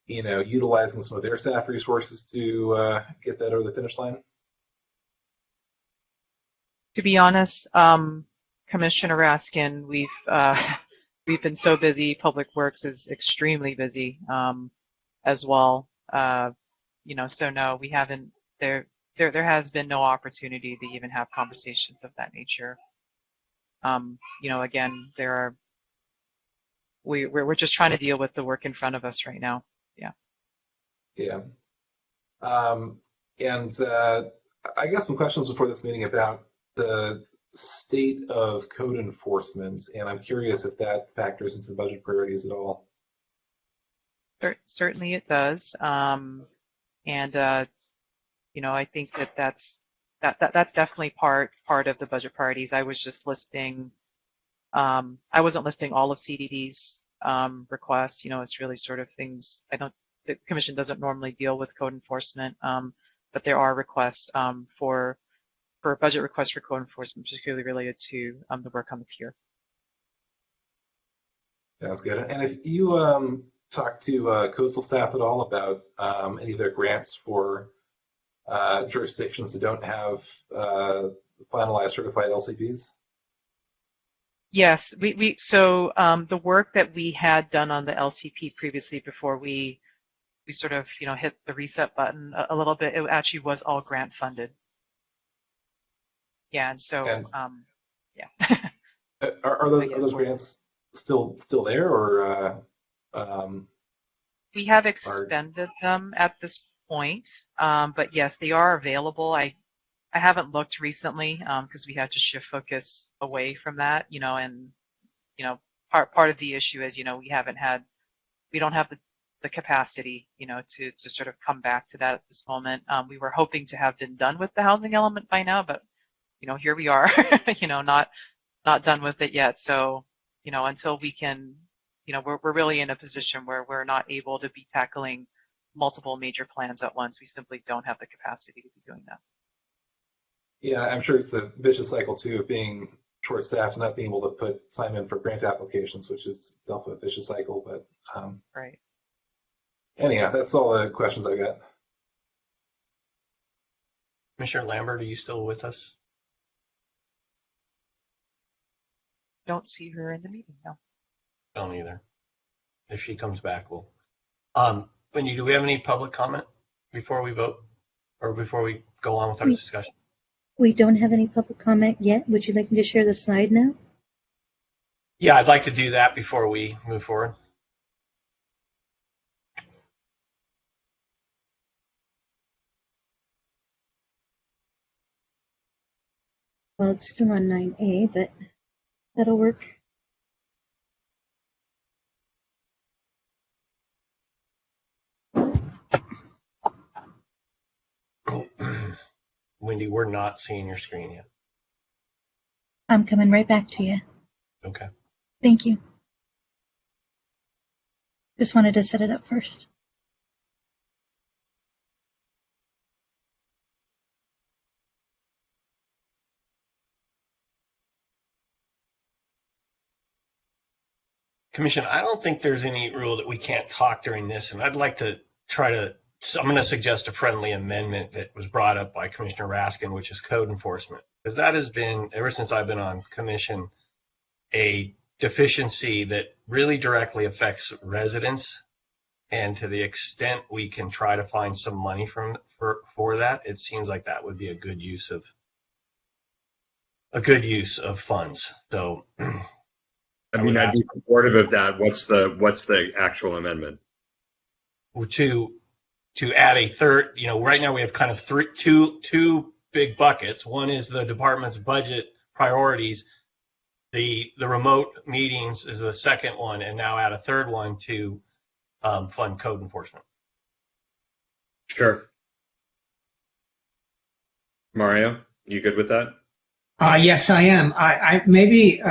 utilizing some of their staff resources to get that over the finish line?
To be honest, Commissioner Raskin, we've been so busy. Public Works is extremely busy as well. So no, we haven't. There has been no opportunity to even have conversations of that nature. Again, we're just trying to deal with the work in front of us right now.
Yeah. And I guess some questions before this meeting about the state of code enforcement, and I'm curious if that factors into the budget priorities at all.
Certainly it does. I think that's definitely part of the budget priorities. I was just listing, I wasn't listing all of CDD's requests. It's really sort of things the commission doesn't normally deal with code enforcement, but there are requests for budget requests for code enforcement, particularly related to the work on the pier.
Sounds good. And if you talk to coastal staff at all about any of their grants for jurisdictions that don't have finalized certified LCPs?
Yes, so the work that we had done on the LCP previously before we sort of hit the reset button a little bit, it actually was all grant funded. Yeah, and so yeah.
Are those grants still there, or
we have expended them at this point, but yes, they are available. I haven't looked recently because we had to shift focus away from that, and part of the issue is we don't have the capacity to sort of come back to that at this moment. We were hoping to have been done with the housing element by now, but here we are, not done with it yet. So until we can, we're really in a position where we're not able to be tackling multiple major plans at once. We simply don't have the capacity to be doing that.
Yeah, I'm sure it's the vicious cycle too of being short-staffed and not being able to put time in for grant applications, which is definitely a vicious cycle. But
right.
Anyhow, that's all the questions I got.
Commissioner Lambert, are you still with us?
Don't see her in the meeting now.
Don't either. If she comes back, we'll. Wendy, do we have any public comment before we vote, or before we go on with our discussion?
We don't have any public comment yet. Would you like me to share the slide now?
Yeah, I'd like to do that before we move forward.
Well, it's still on 9A, but that'll work.
Wendy, we're not seeing your screen yet.
I'm coming right back to you.
Okay.
Thank you. Just wanted to set it up first.
Commission, I don't think there's any rule that we can't talk during this, and I'd like to I'm going to suggest a friendly amendment that was brought up by Commissioner Raskin, which is code enforcement, because that has been, ever since I've been on commission, a deficiency that really directly affects residents. And to the extent we can try to find some money for that, it seems like that would be a good use of funds. So
I mean, I'd be supportive of that. What's the actual amendment?
To add a third, right now we have kind of two big buckets. One is the department's budget priorities. The remote meetings is the second one, and now add a third one to fund code enforcement.
Sure. Mario, you good with that?
Yes, I am. Maybe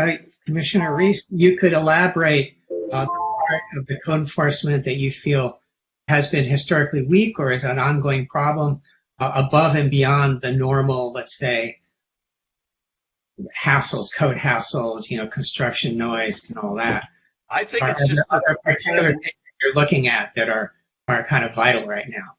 Commissioner Reese, you could elaborate the part of the code enforcement that you feel has been historically weak or is an ongoing problem above and beyond the normal, let's say, code hassles, construction noise and all that.
I think it's just
other particular things you're looking at that are kind of vital right now.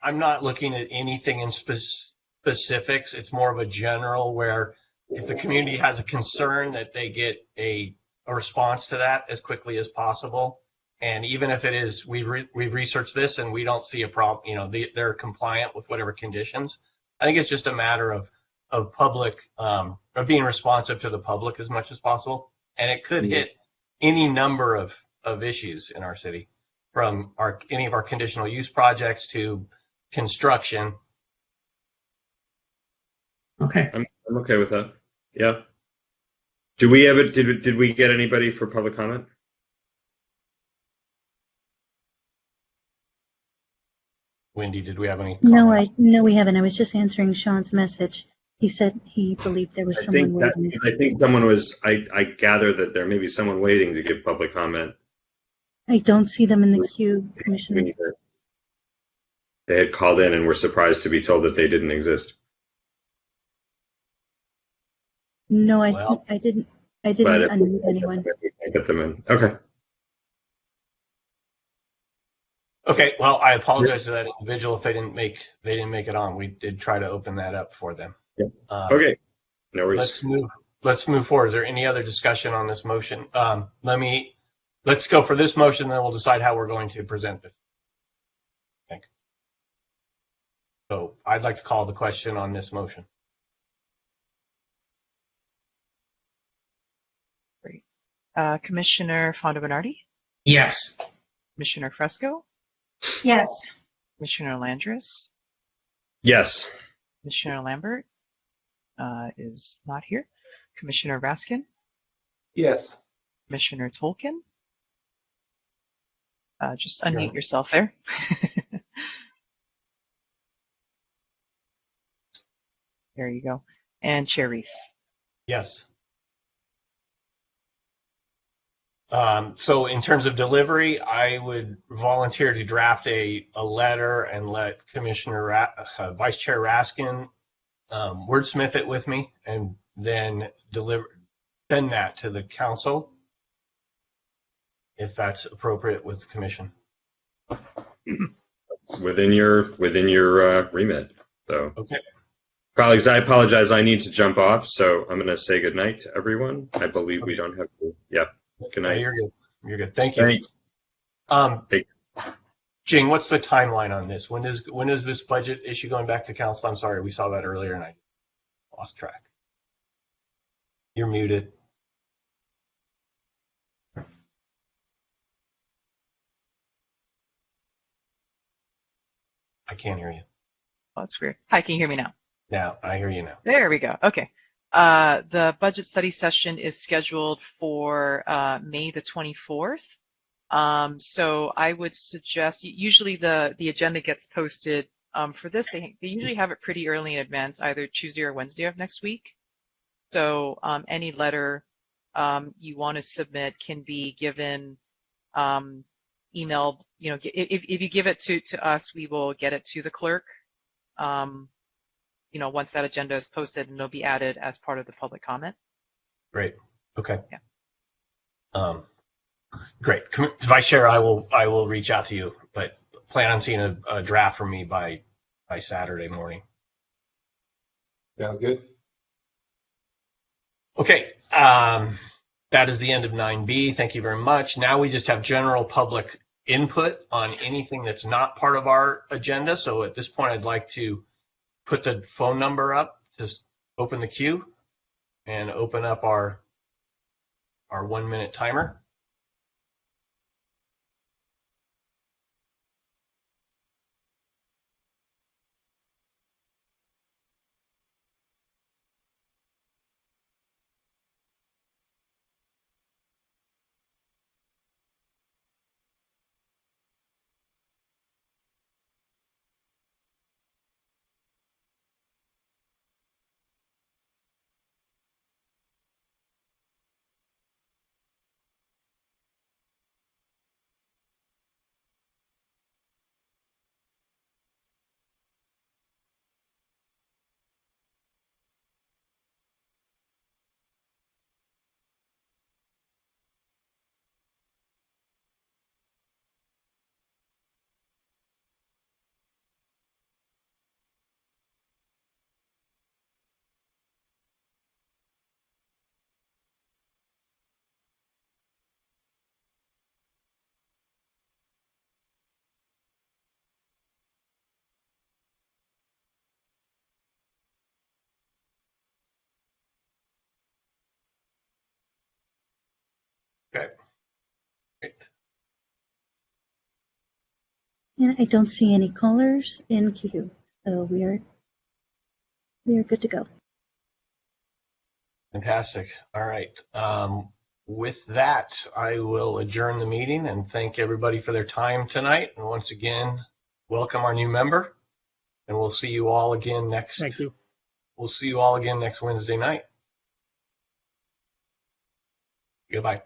I'm not looking at anything in specifics. It's more of a general where if the community has a concern that they get a response to that as quickly as possible. And even if it is, we've researched this and we don't see a problem, they're compliant with whatever conditions. I think it's just a matter of public, of being responsive to the public as much as possible. And it could hit any number of issues in our city, from any of our conditional use projects to construction.
Okay.
I'm okay with that. Yeah. Did we get anybody for public comment?
Wendy, did we have any
No,
comments?
no, we haven't. I was just answering Sean's message. He said he believed there was someone waiting.
I think someone was. I gather that there may be someone waiting to give public comment.
I don't see them in the queue, Commissioner.
They had called in and were surprised to be told that they didn't exist.
No, I
Well,
didn't
But
unmute anyone.
I get them in. Okay.
Okay, well, I apologize to that individual if they didn't make it on. We did try to open that up for them.
Yep. Okay. No worries.
Let's move forward. Is there any other discussion on this motion? Let's go for this motion, then we'll decide how we're going to present it. Okay. So I'd like to call the question on this motion.
Great. Commissioner Fondo Bernardi,
Yes.
Commissioner Fresco,
Yes.
Commissioner Landris,
Yes.
Commissioner Lambert is not here. Commissioner Raskin,
Yes.
Commissioner Tolkien. Just unmute yourself there. There you go. And Chair Reese.
Yes. So in terms of delivery, I would volunteer to draft a letter and let Vice Chair Raskin wordsmith it with me, and then send that to the council if that's appropriate with the commission.
Within your remit. So.
Okay.
Colleagues, I apologize. I need to jump off, so I'm going to say good night to everyone. I believe we don't have to. Yeah. Good night.
You're good. You're good. Thank you.
Thanks.
Jing, what's the timeline on this? When is this budget issue going back to council? I'm sorry, we saw that earlier and I lost track. You're muted. I can't hear you.
Oh, that's weird. Hi, can you hear me now?
Now, I hear you now.
There we go. Okay. The budget study session is scheduled for May the 24th. So I would suggest, usually the agenda gets posted for this. They usually have it pretty early in advance, either Tuesday or Wednesday of next week. So any letter you want to submit can be given, emailed. You know, if you give it to us, we will get it to the clerk. You know, once that agenda is posted, and it'll be added as part of the public comment.
Great. Okay.
Yeah.
Great. Vice Chair, I will reach out to you, but plan on seeing a draft from me by Saturday morning.
Sounds good.
Okay. That is the end of 9B. Thank you very much. Now we just have general public input on anything that's not part of our agenda. So at this point, I'd like to put the phone number up, just open the queue and open up our 1 minute timer. Okay. Great.
And I don't see any callers in queue, so we are good to go.
Fantastic. All right. With that, I will adjourn the meeting and thank everybody for their time tonight. And once again, welcome our new member, and we'll see you all again
Thank you.
We'll see you all again next Wednesday night. Goodbye.